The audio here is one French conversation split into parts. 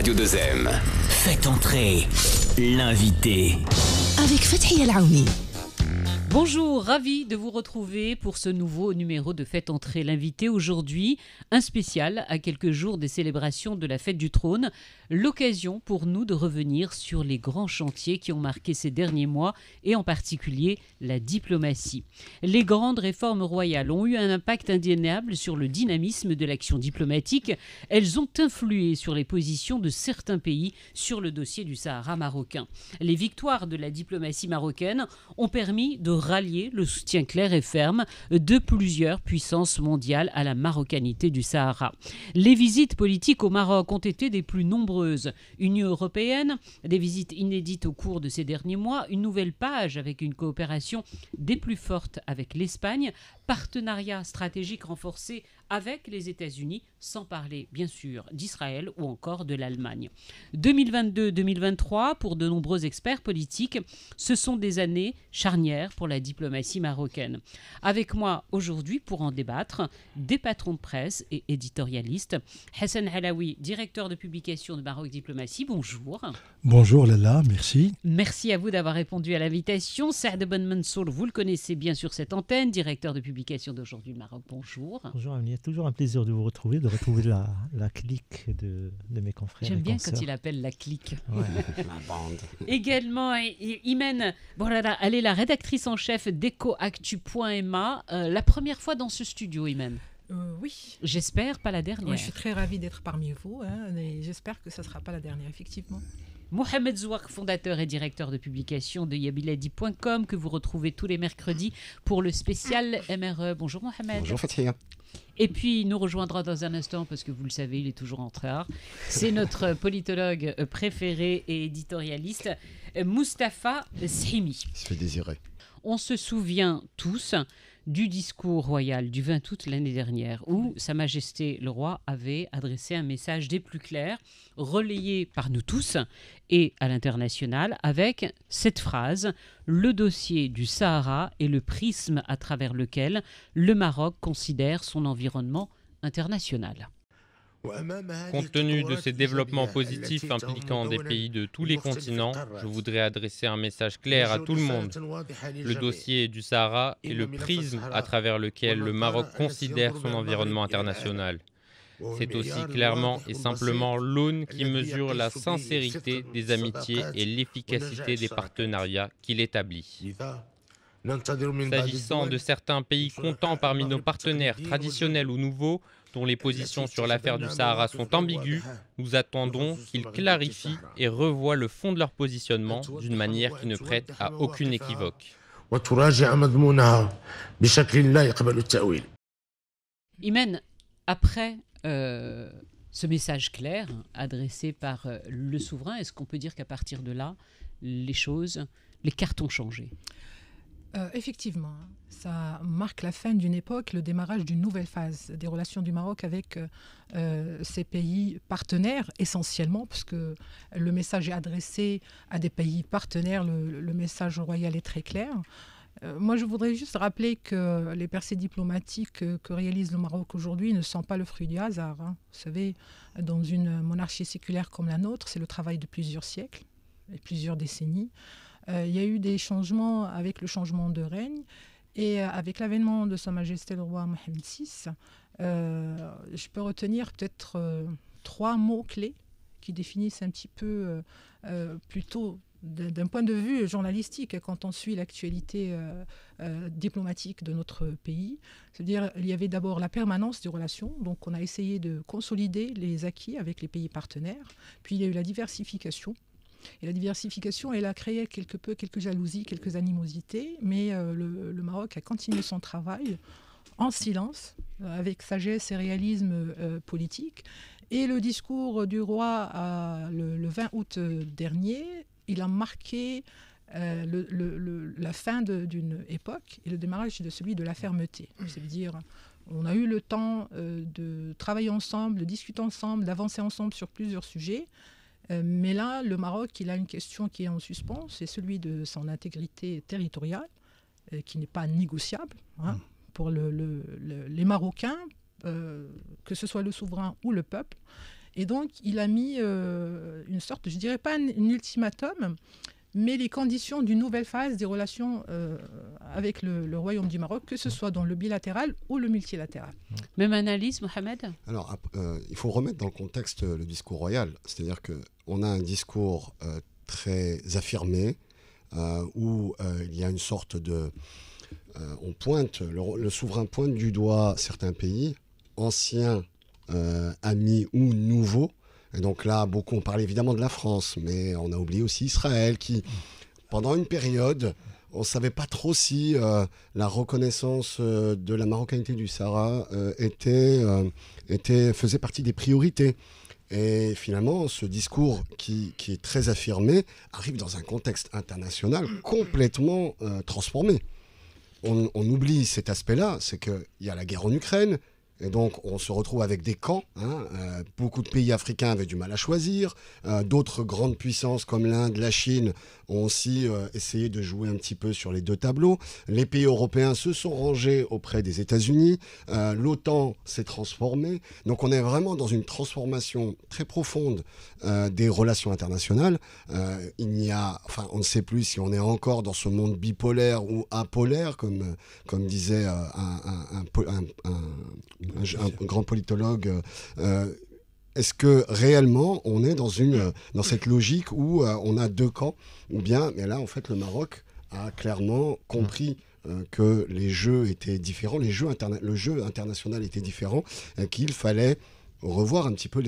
Radio 2M. Faites entrer l'invité. Avec Fathi El Aouni. Bonjour, ravi de vous retrouver pour ce nouveau numéro de Faites entrer l'invité. Aujourd'hui, un spécial à quelques jours des célébrations de la Fête du Trône. L'occasion pour nous de revenir sur les grands chantiers qui ont marqué ces derniers mois et en particulier la diplomatie. Les grandes réformes royales ont eu un impact indéniable sur le dynamisme de l'action diplomatique. Elles ont influé sur les positions de certains pays sur le dossier du Sahara marocain. Les victoires de la diplomatie marocaine ont permis de rallier le soutien clair et ferme de plusieurs puissances mondiales à la marocanité du Sahara. Les visites politiques au Maroc ont été des plus nombreuses. Union européenne, des visites inédites au cours de ces derniers mois, une nouvelle page avec une coopération des plus fortes avec l'Espagne, partenariat stratégique renforcé avec les États-Unis, sans parler bien sûr d'Israël ou encore de l'Allemagne. 2022-2023, pour de nombreux experts politiques, ce sont des années charnières pour la diplomatie marocaine. Avec moi aujourd'hui pour en débattre, des patrons de presse et éditorialistes. Hassan Alaoui, directeur de publication de Maroc Diplomatie, bonjour. Bonjour Lalla, merci. Merci à vous d'avoir répondu à l'invitation. Saad Ben Mansour, vous le connaissez bien sur cette antenne, directeur de publication d'Aujourd'hui le Maroc, bonjour. Bonjour Amnia, toujours un plaisir de vous retrouver, de retrouver la clique de mes confrères. J'aime bien quand il appelle la clique. Ouais. Ma bande. Également, Imen, elle est la rédactrice en chef d'EcoActu.ma, la première fois dans ce studio, Imen. Oui. J'espère pas la dernière. Ouais, je suis très ravie d'être parmi vous et j'espère que ça ne sera pas la dernière, effectivement. Mohamed Zouak, fondateur et directeur de publication de yabiladi.com, que vous retrouvez tous les mercredis pour le spécial MRE. Bonjour Mohamed. Bonjour Fatia. Et puis il nous rejoindra dans un instant, parce que vous le savez, il est toujours en retard. C'est notre politologue préféré et éditorialiste, Mustapha Shimi. Il se fait désirer. On se souvient tous du discours royal du 20 août l'année dernière, où Sa Majesté le Roi avait adressé un message des plus clairs, relayé par nous tous et à l'international, avec cette phrase « Le dossier du Sahara est le prisme à travers lequel le Maroc considère son environnement international ». Compte tenu de ces développements positifs impliquant des pays de tous les continents, je voudrais adresser un message clair à tout le monde. Le dossier du Sahara est le prisme à travers lequel le Maroc considère son environnement international. C'est aussi clairement et simplement l'aune qui mesure la sincérité des amitiés et l'efficacité des partenariats qu'il établit. S'agissant de certains pays comptant parmi nos partenaires traditionnels ou nouveaux, dont les positions sur l'affaire du Sahara sont ambiguës, nous attendons qu'ils clarifient et revoient le fond de leur positionnement d'une manière qui ne prête à aucune équivoque. Imen, après ce message clair adressé par le souverain, est-ce qu'on peut dire qu'à partir de là, les cartes ont changé ? Effectivement, ça marque la fin d'une époque, le démarrage d'une nouvelle phase des relations du Maroc avec ces pays partenaires, essentiellement, parce que le message est adressé à des pays partenaires, le message royal est très clair. Moi, je voudrais juste rappeler que les percées diplomatiques que réalise le Maroc aujourd'hui ne sont pas le fruit du hasard. Vous savez, dans une monarchie séculaire comme la nôtre, c'est le travail de plusieurs siècles et plusieurs décennies. Il y a eu des changements avec le changement de règne et avec l'avènement de Sa Majesté le Roi Mohamed VI. Je peux retenir peut-être 3 mots-clés qui définissent un petit peu plutôt d'un point de vue journalistique quand on suit l'actualité diplomatique de notre pays. C'est-à-dire il y avait d'abord la permanence des relations, donc on a essayé de consolider les acquis avec les pays partenaires. Puis il y a eu la diversification. Et la diversification, elle a créé quelques jalousies, quelques animosités, mais le Maroc a continué son travail en silence, avec sagesse et réalisme politique. Et le discours du roi le 20 août dernier, il a marqué la fin d'une époque et le démarrage de celui de la fermeté. C'est-à-dire, on a eu le temps de travailler ensemble, de discuter ensemble, d'avancer ensemble sur plusieurs sujets. Mais là, le Maroc, il a une question qui est en suspens, c'est celui de son intégrité territoriale, qui n'est pas négociable pour les Marocains, que ce soit le souverain ou le peuple. Et donc, il a mis une sorte, je dirais pas un ultimatum, mais les conditions d'une nouvelle phase des relations avec le Royaume du Maroc, que ce soit dans le bilatéral ou le multilatéral. Même analyse, Mohamed ? Alors, il faut remettre dans le contexte le discours royal. C'est-à-dire qu'on a un discours très affirmé, où il y a une sorte de... on pointe, le souverain pointe du doigt certains pays, anciens, amis ou nouveaux. Et donc là, beaucoup ont parlé évidemment de la France, mais on a oublié aussi Israël qui, pendant une période, on ne savait pas trop si la reconnaissance de la marocanité du Sahara faisait partie des priorités. Et finalement, ce discours qui est très affirmé arrive dans un contexte international complètement transformé. On oublie cet aspect-là, c'est qu'il y a la guerre en Ukraine, et donc on se retrouve avec des camps. Beaucoup de pays africains avaient du mal à choisir. D'autres grandes puissances comme l'Inde, la Chine ont aussi essayé de jouer un petit peu sur les deux tableaux. Les pays européens se sont rangés auprès des États-Unis. L'OTAN s'est transformée. Donc on est vraiment dans une transformation très profonde des relations internationales. On ne sait plus si on est encore dans ce monde bipolaire ou apolaire, comme disait un grand politologue. Est-ce que réellement on est dans cette logique où on a deux camps, ou bien, mais là en fait le Maroc a clairement compris que les jeux étaient différents, le jeu international était différent, et qu'il fallait revoir un petit peu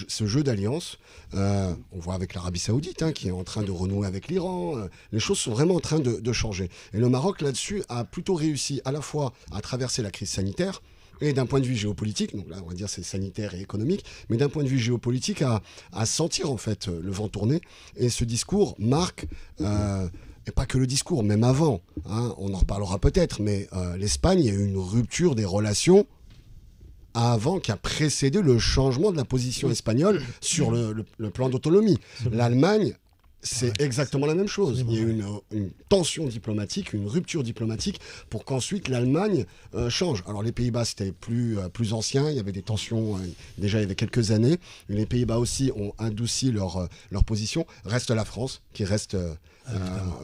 ce jeu d'alliance. On voit avec l'Arabie Saoudite qui est en train de renouer avec l'Iran. Les choses sont vraiment en train de changer. Et le Maroc là-dessus a plutôt réussi à la fois à traverser la crise sanitaire, et d'un point de vue géopolitique, donc là on va dire c'est sanitaire et économique, mais d'un point de vue géopolitique à sentir en fait le vent tourner. Et ce discours marque, et pas que le discours, même avant, on en reparlera peut-être, mais l'Espagne, il y a eu une rupture des relations avant qui a précédé le changement de la position espagnole sur le plan d'autonomie. L'Allemagne, c'est exactement la même chose. Il y a eu une tension diplomatique, une rupture diplomatique pour qu'ensuite l'Allemagne change. Alors les Pays-Bas, c'était plus ancien, il y avait des tensions déjà il y avait quelques années. Et les Pays-Bas aussi ont adouci leur position. Reste la France qui reste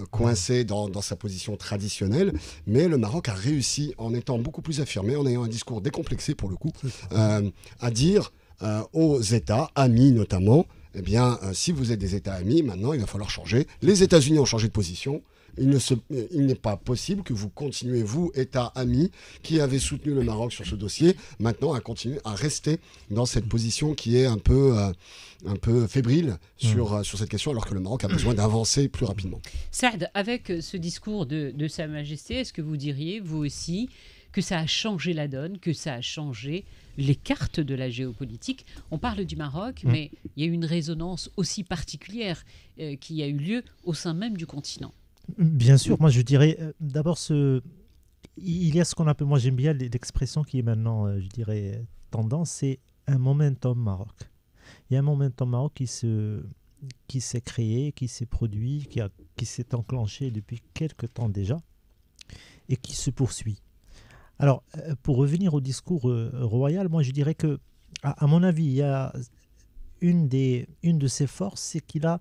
coincée dans sa position traditionnelle. Mais le Maroc a réussi, en étant beaucoup plus affirmé, en ayant un discours décomplexé pour le coup, à dire aux États, amis notamment, eh bien, si vous êtes des États amis, maintenant, il va falloir changer. Les États-Unis ont changé de position. Il n'est pas possible que vous continuez, vous, États amis, qui avez soutenu le Maroc sur ce dossier, maintenant à continuer à rester dans cette position qui est un peu fébrile sur cette question, alors que le Maroc a besoin d'avancer plus rapidement. Saad, avec ce discours de Sa Majesté, est-ce que vous diriez, vous aussi, que ça a changé la donne, que ça a changé les cartes de la géopolitique? On parle du Maroc, mais il y a une résonance aussi particulière qui a eu lieu au sein même du continent. Bien sûr, moi je dirais d'abord il y a ce qu'on appelle, moi j'aime bien l'expression qui est maintenant, je dirais, tendance, c'est un momentum Maroc. Il y a un momentum Maroc qui s'est créé, qui s'est produit, qui s'est enclenché depuis quelques temps déjà et qui se poursuit. Alors, pour revenir au discours royal, moi je dirais que, à mon avis, il y a une de ses forces, c'est qu'il a,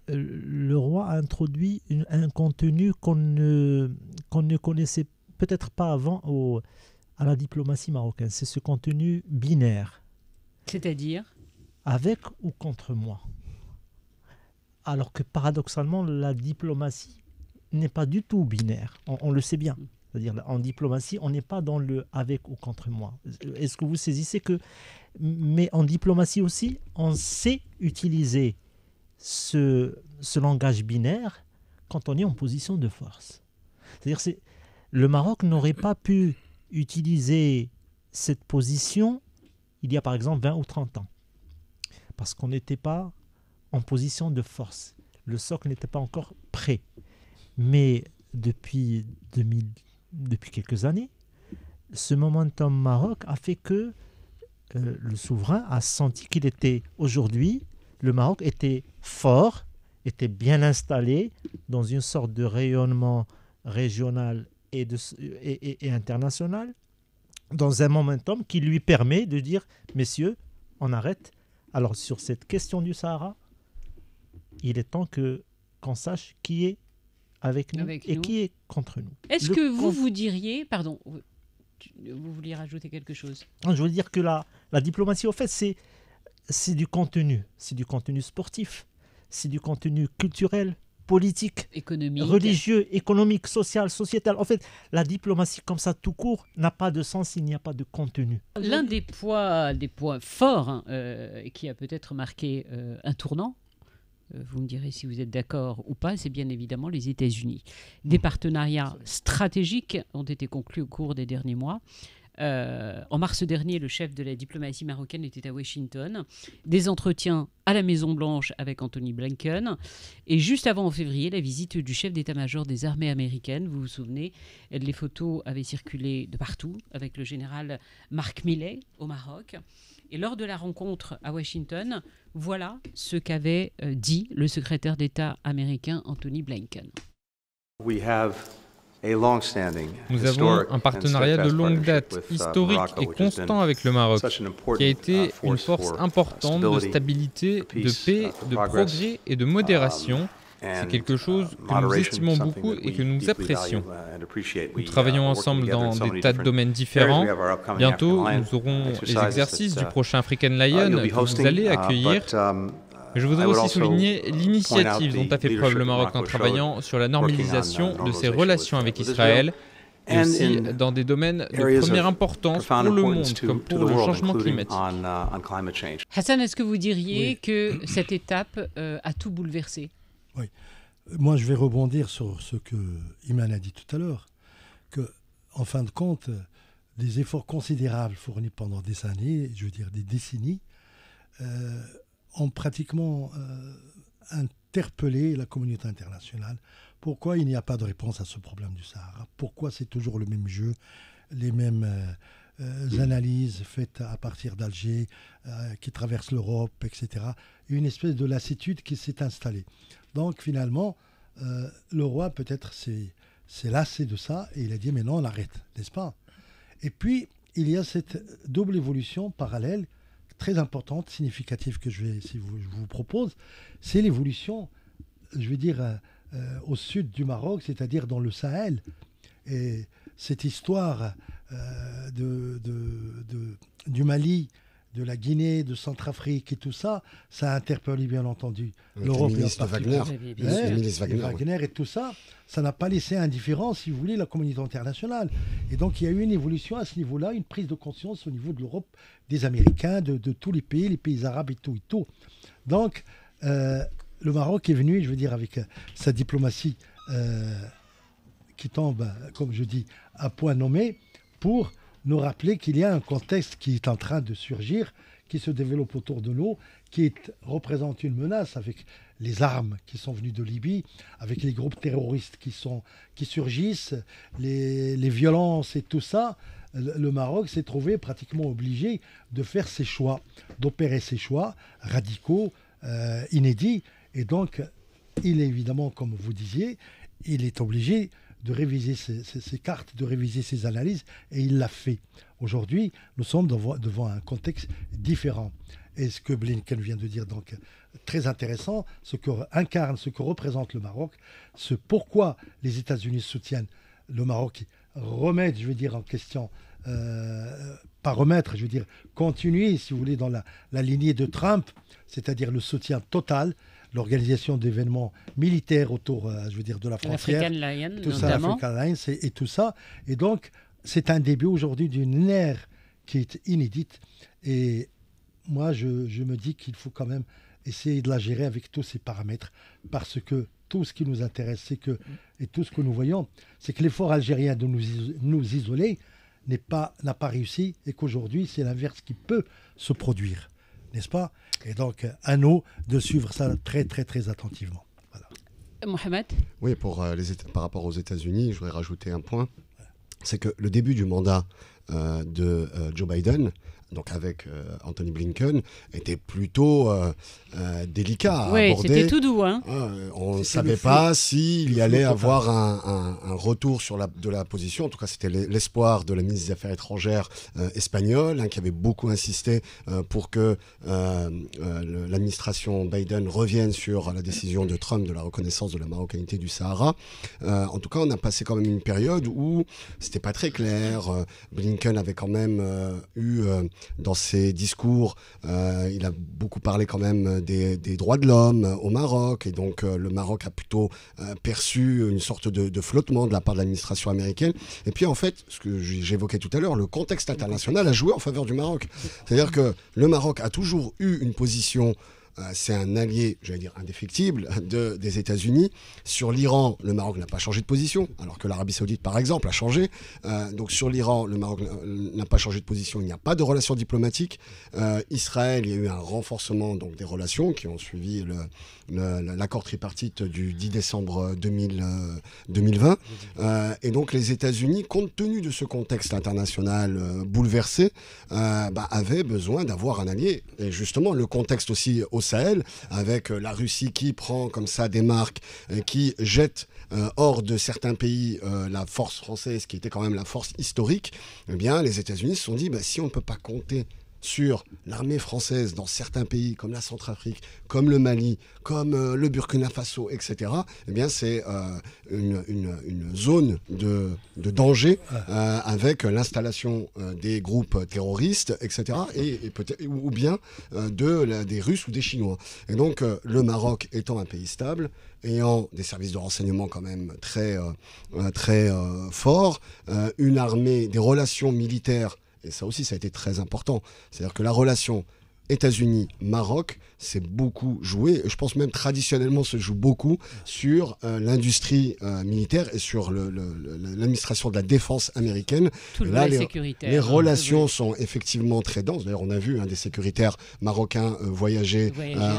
le roi a introduit un contenu qu'on ne connaissait peut-être pas avant à la diplomatie marocaine. C'est ce contenu binaire. C'est-à-dire ? Avec ou contre moi. Alors que paradoxalement, la diplomatie n'est pas du tout binaire. On le sait bien. C'est-à-dire, en diplomatie, on n'est pas dans le avec ou contre moi. Est-ce que vous saisissez que... Mais en diplomatie aussi, on sait utiliser ce langage binaire quand on est en position de force. C'est-à-dire, le Maroc n'aurait pas pu utiliser cette position il y a par exemple 20 ou 30 ans. Parce qu'on n'était pas en position de force. Le socle n'était pas encore prêt. Mais depuis quelques années, ce momentum Maroc a fait que le souverain a senti qu'il était, aujourd'hui, le Maroc était fort, était bien installé dans une sorte de rayonnement régional et international, dans un momentum qui lui permet de dire, messieurs, on arrête, Alors, sur cette question du Sahara, il est temps qu'on sache qui est avec nous qui est contre nous. Est-ce que vous diriez... Pardon, vous vouliez rajouter quelque chose? Je veux dire que la diplomatie, au fait, c'est du contenu. C'est du contenu sportif, c'est du contenu culturel, politique, économique, religieux, économique, social, sociétal. En fait, la diplomatie comme ça tout court n'a pas de sens s'il n'y a pas de contenu. L'un des points forts qui a peut-être marqué un tournant, vous me direz si vous êtes d'accord ou pas, c'est bien évidemment les États-Unis. Des partenariats stratégiques ont été conclus au cours des derniers mois. En mars dernier, le chef de la diplomatie marocaine était à Washington. Des entretiens à la Maison-Blanche avec Anthony Blinken. Et juste avant, en février, la visite du chef d'état-major des armées américaines. Vous vous souvenez, les photos avaient circulé de partout avec le général Mark Milley au Maroc. Et lors de la rencontre à Washington, voilà ce qu'avait dit le secrétaire d'État américain Anthony Blinken. Nous avons un partenariat de longue date, historique et constant avec le Maroc, qui a été une force importante de stabilité, de paix, de progrès et de modération. C'est quelque chose que nous estimons beaucoup et que nous apprécions. Nous travaillons ensemble dans des tas de domaines différents. Bientôt, nous aurons les exercices du prochain African Lion que vous allez accueillir. Je voudrais aussi souligner l'initiative dont a fait preuve le Maroc en travaillant sur la normalisation de ses relations avec Israël et aussi dans des domaines de première importance pour le monde, comme pour le changement climatique. Hassan, est-ce que vous diriez que cette étape a tout bouleversé? Oui. Moi, je vais rebondir sur ce que Iman a dit tout à l'heure, qu'en fin de compte, des efforts considérables fournis pendant des années, je veux dire des décennies, ont pratiquement interpellé la communauté internationale. Pourquoi il n'y a pas de réponse à ce problème du Sahara? Pourquoi c'est toujours le même jeu, les mêmes analyses faites à partir d'Alger, qui traversent l'Europe, etc. Une espèce de lassitude qui s'est installée. Donc finalement, le roi peut-être s'est lassé de ça et il a dit mais non, on arrête, n'est-ce pas? Et puis, il y a cette double évolution parallèle très importante, significative que je vous propose, c'est l'évolution, je veux dire, au sud du Maroc, c'est-à-dire dans le Sahel. Et cette histoire du Mali, de la Guinée, de Centrafrique et tout ça, ça a interpellé bien entendu l'Europe. Wagner et tout ça, ça n'a pas laissé indifférent, si vous voulez, la communauté internationale. Et donc il y a eu une évolution à ce niveau-là, une prise de conscience au niveau de l'Europe, des Américains, de tous les pays arabes et tout et tout. Donc le Maroc est venu, je veux dire, avec sa diplomatie qui tombe, comme je dis, à point nommé, pour nous rappeler qu'il y a un contexte qui est en train de surgir, qui se développe autour de nous, qui représente une menace avec les armes qui sont venues de Libye, avec les groupes terroristes qui surgissent, les violences et tout ça. Le Maroc s'est trouvé pratiquement obligé de faire ses choix, d'opérer ses choix radicaux, inédits. Et donc, il est évidemment, comme vous disiez, il est obligé de réviser ses cartes, de réviser ses analyses, et il l'a fait. Aujourd'hui, nous sommes devant un contexte différent. Et ce que Blinken vient de dire, donc, très intéressant, ce que incarne, ce que représente le Maroc, ce pourquoi les États-Unis soutiennent le Maroc, remettre, je veux dire, en question, pas remettre, je veux dire, continuer, si vous voulez, dans la lignée de Trump, c'est-à-dire le soutien total, l'organisation d'événements militaires autour, je veux dire, de la frontière, l'African Lion, tout ça, l'African Lion, et tout ça. Et donc, c'est un début aujourd'hui d'une ère qui est inédite. Et moi, je me dis qu'il faut quand même essayer de la gérer avec tous ces paramètres, parce que tout ce qui nous intéresse, et tout ce que nous voyons, c'est que l'effort algérien de nous isoler n'a pas réussi, et qu'aujourd'hui, c'est l'inverse qui peut se produire. N'est-ce pas? Et donc, à nous de suivre ça très, très, très attentivement. Voilà. Mohamed? Oui, par rapport aux États-Unis, je voudrais rajouter un point. C'est que le début du mandat de Joe Biden, donc avec Anthony Blinken, était plutôt délicat à aborder. Oui, c'était tout doux. Hein. On ne savait pas s'il y allait avoir un retour de la position. En tout cas, c'était l'espoir de la ministre des Affaires étrangères espagnole, qui avait beaucoup insisté pour que l'administration Biden revienne sur la décision de Trump de la reconnaissance de la marocanité du Sahara. En tout cas, on a passé quand même une période où c'était pas très clair. Blinken avait quand même eu dans ses discours, il a beaucoup parlé quand même des droits de l'homme au Maroc, et donc le Maroc a plutôt perçu une sorte de flottement de la part de l'administration américaine. Et puis en fait, ce que j'évoquais tout à l'heure, le contexte international a joué en faveur du Maroc. C'est-à-dire que le Maroc a toujours eu une position, c'est un allié, j'allais dire indéfectible, des États-Unis. Sur l'Iran, le Maroc n'a pas changé de position, alors que l'Arabie Saoudite, par exemple, a changé. Donc sur l'Iran, le Maroc n'a pas changé de position. Il n'y a pas de relations diplomatiques. Israël, il y a eu un renforcement donc, des relations qui ont suivi l'accord tripartite du 10 décembre 2020. Et donc les États-Unis, compte tenu de ce contexte international bouleversé, avaient besoin d'avoir un allié. Et justement, le contexte aussi au Sahel, avec la Russie qui prend comme ça des marques, qui jette hors de certains pays la force française, qui était quand même la force historique, eh bien les États-Unis se sont dit, si on ne peut pas compter sur l'armée française dans certains pays comme la Centrafrique, comme le Mali, comme le Burkina Faso, etc., eh bien c'est une zone de danger avec l'installation des groupes terroristes, etc., et peut-être, ou bien des Russes ou des Chinois. Et donc le Maroc étant un pays stable, ayant des services de renseignement quand même très forts, une armée, des relations militaires. Et ça aussi, ça a été très important. C'est-à-dire que la relation États-Unis-Maroc s'est beaucoup jouée. Je pense même traditionnellement se joue beaucoup sur l'industrie militaire et sur l'administration de la défense américaine. Tout le volet sécuritaire. Les relations sont effectivement très denses. D'ailleurs, on a vu des sécuritaires marocains voyager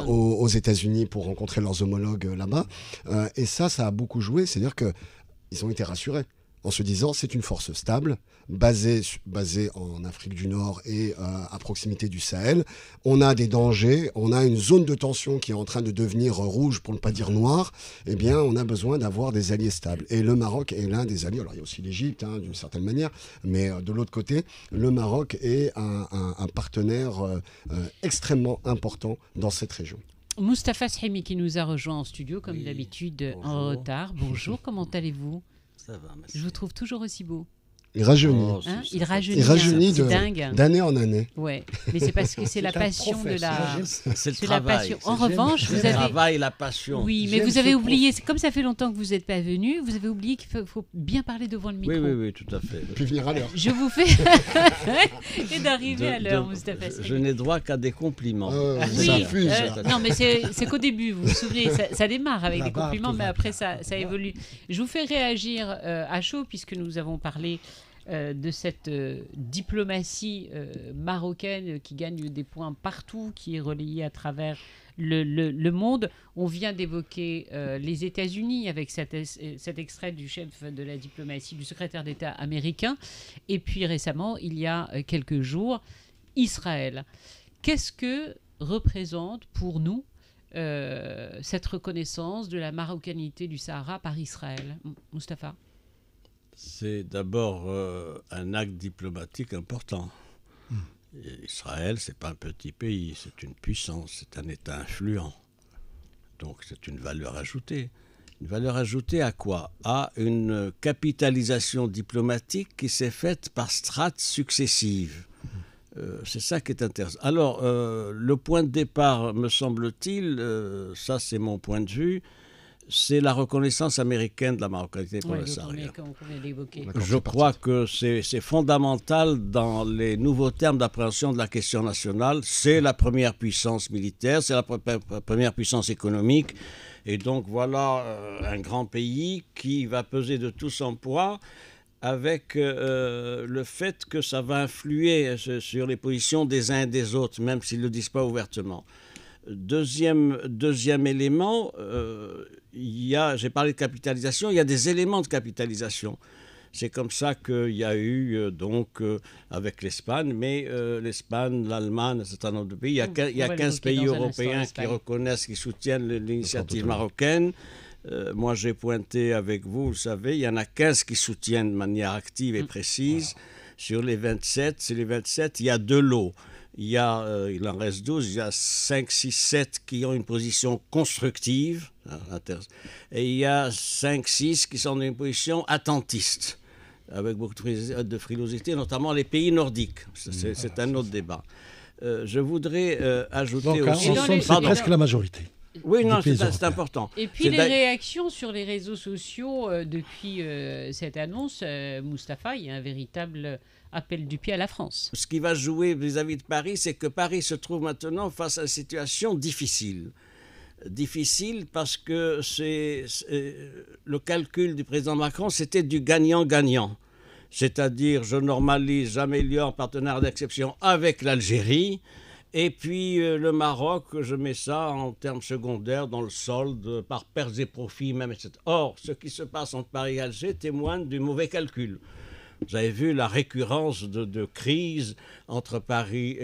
aux États-Unis pour rencontrer leurs homologues là-bas. Et ça a beaucoup joué. C'est-à-dire qu'ils ont été rassurés en se disant c'est une force stable, basée en Afrique du Nord et à proximité du Sahel. On a des dangers, on a une zone de tension qui est en train de devenir rouge, pour ne pas dire noire. Eh bien, on a besoin d'avoir des alliés stables. Et le Maroc est l'un des alliés. Alors, il y a aussi l'Égypte, d'une certaine manière, mais de l'autre côté, le Maroc est un partenaire extrêmement important dans cette région. Moustapha Sremi qui nous a rejoint en studio, comme d'habitude, en retard. Bonjour, comment allez-vous ? Ça va, merci. Je vous trouve toujours aussi beau. Il rajeunit. Il rajeunit d'année en année. Ouais, mais c'est parce que c'est la passion de la. C'est le travail. En revanche, vous avez. Le travail, la passion. Oui, mais vous avez oublié. Comme ça fait longtemps que vous n'êtes pas venu, vous avez oublié qu'il faut bien parler devant le micro. Oui, tout à fait. Et puis venir à l'heure. Je vous fais et d'arriver à l'heure, Moustapha. Je n'ai droit qu'à des compliments. Oui. Non, mais c'est qu'au début, vous vous souvenez, ça démarre avec des compliments, mais après ça évolue. Je vous fais réagir à chaud puisque nous avons parlé de cette diplomatie marocaine qui gagne des points partout, qui est relayée à travers le monde. On vient d'évoquer les États-Unis avec cet extrait du chef de la diplomatie, du secrétaire d'État américain. Et puis récemment, il y a quelques jours, Israël. Qu'est-ce que représente pour nous cette reconnaissance de la marocanité du Sahara par Israël ? Moustapha ? C'est d'abord un acte diplomatique important. Israël, ce n'est pas un petit pays, c'est une puissance, c'est un État influent. Donc c'est une valeur ajoutée. Une valeur ajoutée à quoi ? À une capitalisation diplomatique qui s'est faite par strates successives. C'est ça qui est intéressant. Alors, le point de départ, me semble-t-il, ça c'est mon point de vue, c'est la reconnaissance américaine de la marocanité pour le Sahara. Je crois que c'est fondamental dans les nouveaux termes d'appréhension de la question nationale. C'est la première puissance militaire, c'est la première puissance économique. Et donc voilà un grand pays qui va peser de tout son poids avec le fait que ça va influer sur les positions des uns et des autres, même s'ils ne le disent pas ouvertement. Deuxième élément, j'ai parlé de capitalisation, il y a des éléments de capitalisation. C'est comme ça qu'il y a eu, avec l'Espagne, mais l'Espagne, l'Allemagne, un certain nombre de pays. Il y a 15 pays européens qui reconnaissent, qui soutiennent l'initiative marocaine. Moi, j'ai pointé avec vous, vous savez, il y en a 15 qui soutiennent de manière active et précise. Sur les 27, il y a 2 lots. Il en reste 12, il y a 5, 6, 7 qui ont une position constructive, et il y a 5, 6 qui sont dans une position attentiste, avec beaucoup de frilosité, notamment les pays nordiques. C'est un autre débat. Je voudrais ajouter aussi... C'est presque la majorité. Oui, non, c'est important. Et puis les réactions sur les réseaux sociaux depuis cette annonce, Mustapha, il y a un véritable appel du pied à la France. Ce qui va jouer vis-à-vis de Paris, c'est que Paris se trouve maintenant face à une situation difficile. Difficile parce que le calcul du président Macron, c'était du gagnant-gagnant. C'est-à-dire, je normalise, j'améliore partenaire d'exception avec l'Algérie. Et puis le Maroc, je mets ça en termes secondaires dans le solde, par pertes et profits même, etc. Or, ce qui se passe entre Paris et Alger témoigne du mauvais calcul. Vous avez vu la récurrence de crises entre Paris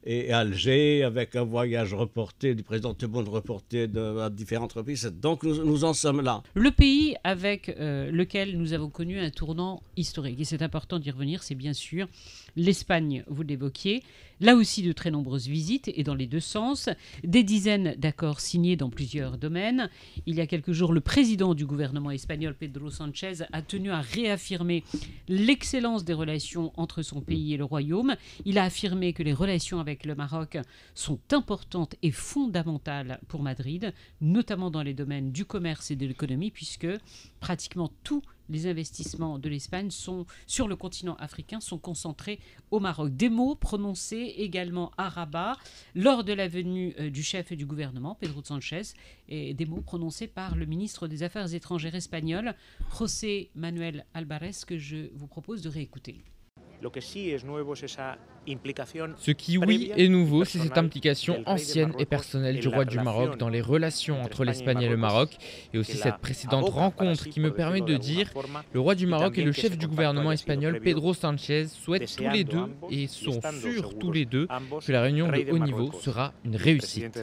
et Alger, avec un voyage reporté du président Tebboune reporté à différentes reprises. Donc nous en sommes là. Le pays avec lequel nous avons connu un tournant historique, et c'est important d'y revenir, c'est bien sûr l'Espagne, vous l'évoquiez. Là aussi, de très nombreuses visites, et dans les deux sens. Des dizaines d'accords signés dans plusieurs domaines. Il y a quelques jours, le président du gouvernement espagnol, Pedro Sánchez, a tenu à réaffirmer l'excellence des relations entre son pays et le Royaume. Il a affirmé que les relations avec le Maroc sont importantes et fondamentales pour Madrid, notamment dans les domaines du commerce et de l'économie, puisque pratiquement tous les investissements de l'Espagne sur le continent africain sont concentrés au Maroc. Des mots prononcés également à Rabat lors de la venue du chef du gouvernement, Pedro Sánchez, et des mots prononcés par le ministre des Affaires étrangères espagnol, José Manuel Álvarez, que je vous propose de réécouter. Ce qui, oui, est nouveau, c'est cette implication ancienne et personnelle du roi du Maroc dans les relations entre l'Espagne et le Maroc, et aussi cette précédente rencontre qui me permet de dire le roi du Maroc et le chef du gouvernement espagnol, Pedro Sánchez, souhaitent tous les deux, et sont sûrs tous les deux, que la réunion de haut niveau sera une réussite.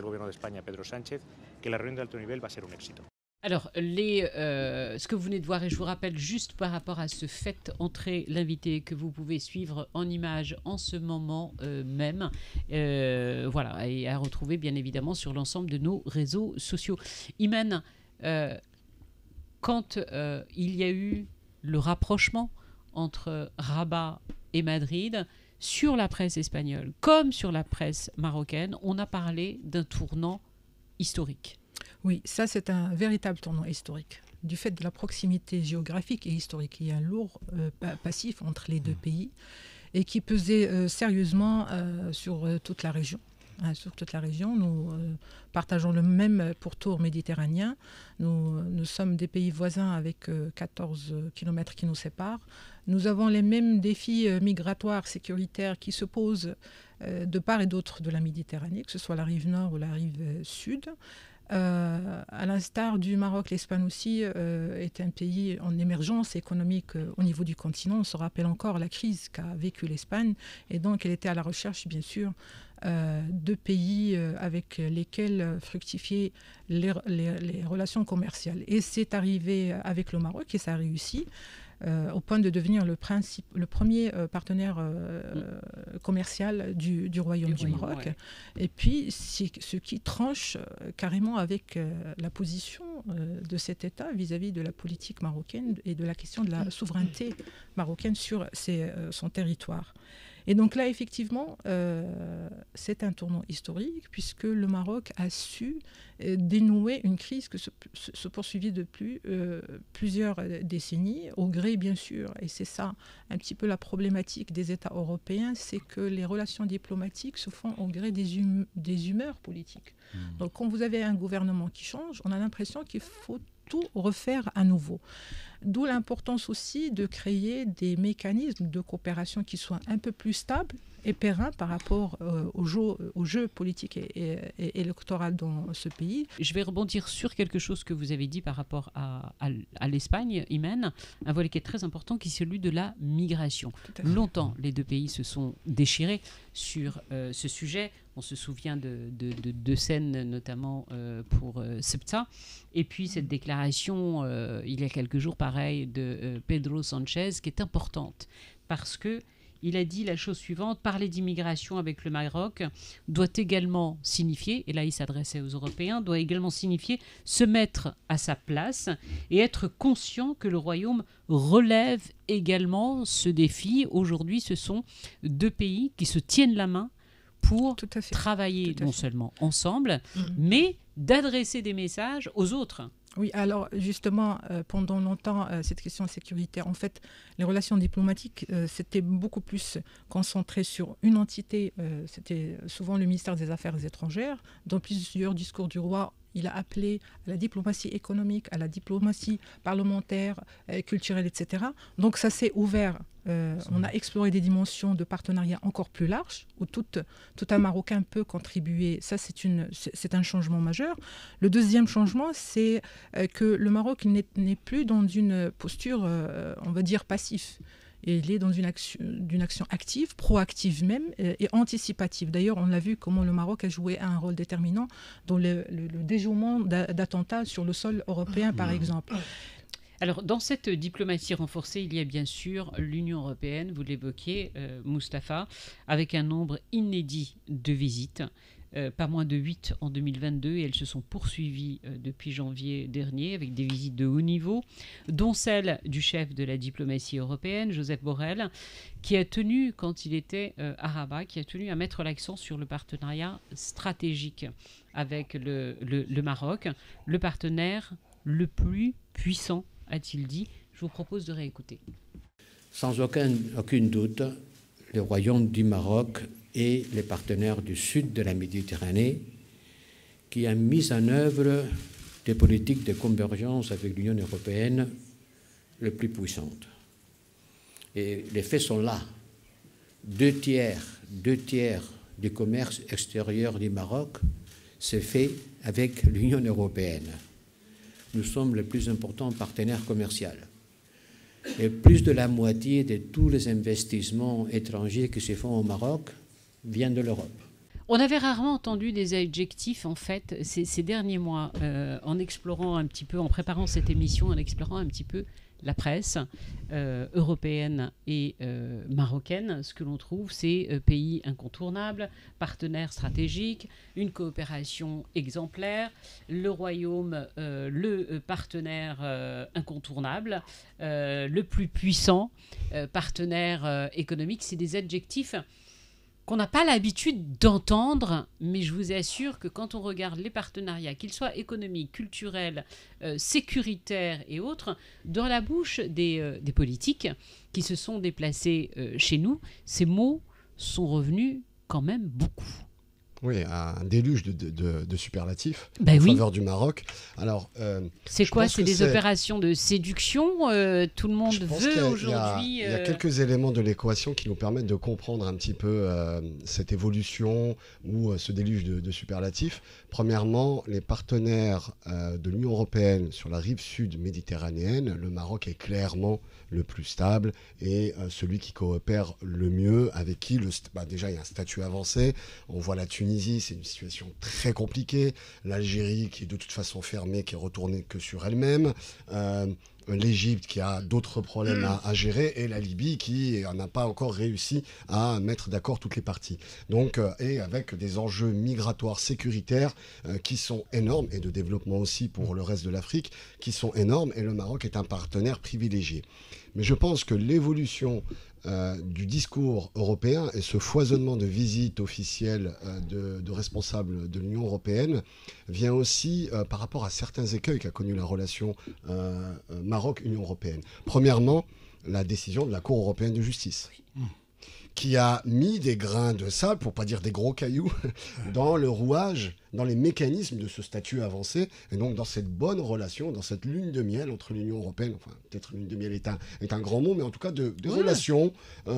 Alors, ce que vous venez de voir, et je vous rappelle juste par rapport à ce Faites entrer l'invité que vous pouvez suivre en images en ce moment même, voilà, et à retrouver bien évidemment sur l'ensemble de nos réseaux sociaux. Iman, quand il y a eu le rapprochement entre Rabat et Madrid, sur la presse espagnole comme sur la presse marocaine, on a parlé d'un tournant historique. Oui, ça c'est un véritable tournant historique. Du fait de la proximité géographique et historique, il y a un lourd passif entre les deux pays et qui pesait sérieusement sur toute la région. Sur toute la région, nous partageons le même pourtour méditerranéen. Nous sommes des pays voisins avec 14 km qui nous séparent. Nous avons les mêmes défis migratoires, sécuritaires qui se posent de part et d'autre de la Méditerranée, que ce soit la rive nord ou la rive sud. À l'instar du Maroc, l'Espagne aussi est un pays en émergence économique au niveau du continent. On se rappelle encore la crise qu'a vécue l'Espagne, et donc elle était à la recherche, bien sûr, de pays avec lesquels fructifier les relations commerciales. Et c'est arrivé avec le Maroc, et ça a réussi. Au point de devenir le premier partenaire commercial du Royaume du Maroc. Ouais. Et puis, c'est ce qui tranche carrément avec la position de cet État vis-à-vis de la politique marocaine et de la question de la souveraineté marocaine sur son territoire. Et donc là, effectivement, c'est un tournant historique puisque le Maroc a su dénouer une crise qui se poursuivit depuis plusieurs décennies, au gré, bien sûr, et c'est ça un petit peu la problématique des États européens, c'est que les relations diplomatiques se font au gré des humeurs politiques. Donc quand vous avez un gouvernement qui change, on a l'impression qu'il faut tout refaire à nouveau. D'où l'importance aussi de créer des mécanismes de coopération qui soient un peu plus stables est périn par rapport au jeu politique et électoral dans ce pays. Je vais rebondir sur quelque chose que vous avez dit par rapport à l'Espagne, Imen, un volet qui est très important, qui est celui de la migration. Longtemps, les deux pays se sont déchirés sur ce sujet. On se souvient de scènes, notamment pour Ceuta. Et puis cette déclaration, il y a quelques jours, pareil, de Pedro Sánchez, qui est importante, parce que il a dit la chose suivante: parler d'immigration avec le Maroc doit également signifier, et là il s'adressait aux Européens, doit également signifier se mettre à sa place et être conscient que le Royaume relève également ce défi. Aujourd'hui, ce sont deux pays qui se tiennent la main pour travailler non seulement ensemble, mais d'adresser des messages aux autres. Oui, alors justement, pendant longtemps, cette question sécuritaire, en fait, les relations diplomatiques, c'était beaucoup plus concentré sur une entité. C'était souvent le ministère des Affaires étrangères. Dans plusieurs discours du roi, il a appelé à la diplomatie économique, à la diplomatie parlementaire, culturelle, etc. Donc ça s'est ouvert. On a exploré des dimensions de partenariat encore plus larges, où tout un Marocain peut contribuer. Ça, c'est un changement majeur. Le deuxième changement, c'est que le Maroc n'est plus dans une posture, on va dire, passif. Et il est dans une action active, proactive même, et anticipative. D'ailleurs, on a vu comment le Maroc a joué un rôle déterminant dans le déjouement d'attentats sur le sol européen, par exemple. Alors, dans cette diplomatie renforcée, il y a bien sûr l'Union européenne, vous l'évoquiez, Mustapha, avec un nombre inédit de visites. Pas moins de 8 en 2022, et elles se sont poursuivies depuis janvier dernier avec des visites de haut niveau, dont celle du chef de la diplomatie européenne, Josep Borrell, qui a tenu, quand il était à Rabat, qui a tenu à mettre l'accent sur le partenariat stratégique avec le Maroc, le partenaire le plus puissant, a-t-il dit. Je vous propose de réécouter. Sans aucun doute, le Royaume du Maroc et les partenaires du sud de la Méditerranée qui a mis en œuvre des politiques de convergence avec l'Union européenne les plus puissantes. Et les faits sont là. Deux tiers du commerce extérieur du Maroc se fait avec l'Union européenne. Nous sommes le plus important partenaire commercial. Et plus de la moitié de tous les investissements étrangers qui se font au Maroc viennent de l'Europe. On avait rarement entendu des adjectifs, en fait, ces derniers mois, en explorant un petit peu, en préparant cette émission, en explorant un petit peu la presse européenne et marocaine. Ce que l'on trouve, c'est pays incontournable, partenaire stratégique, une coopération exemplaire, le Royaume, le partenaire incontournable, le plus puissant, partenaire économique. C'est des adjectifs qu'on n'a pas l'habitude d'entendre, mais je vous assure que quand on regarde les partenariats, qu'ils soient économiques, culturels, sécuritaires et autres, dans la bouche des politiques qui se sont déplacés chez nous, ces mots sont revenus quand même beaucoup. Oui, un déluge de superlatifs en oui. faveur du Maroc. Alors, c'est quoi? C'est des opérations de séduction? Tout le monde veut aujourd'hui... Il y a quelques éléments de l'équation qui nous permettent de comprendre un petit peu cette évolution ou ce déluge de superlatifs. Premièrement, les partenaires de l'Union européenne sur la rive sud méditerranéenne, le Maroc est clairement le plus stable et celui qui coopère le mieux, avec qui déjà il y a un statut avancé. On voit la Tunisie, c'est une situation très compliquée. L'Algérie qui est de toute façon fermée, qui est retournée que sur elle-même. L'Égypte qui a d'autres problèmes à gérer, et la Libye qui n'a pas encore réussi à mettre d'accord toutes les parties. Donc, et avec des enjeux migratoires sécuritaires qui sont énormes, et de développement aussi pour le reste de l'Afrique, qui sont énormes, et le Maroc est un partenaire privilégié. Mais je pense que l'évolution du discours européen et ce foisonnement de visites officielles de responsables de l'Union européenne vient aussi par rapport à certains écueils qu'a connu la relation Maroc-Union européenne. Premièrement, la décision de la Cour européenne de justice, qui a mis des grains de sable, pour pas dire des gros cailloux, dans le rouage, dans les mécanismes de ce statut avancé, et donc dans cette bonne relation, dans cette lune de miel entre l'Union européenne, enfin peut-être lune de miel est un grand mot, mais en tout cas de relations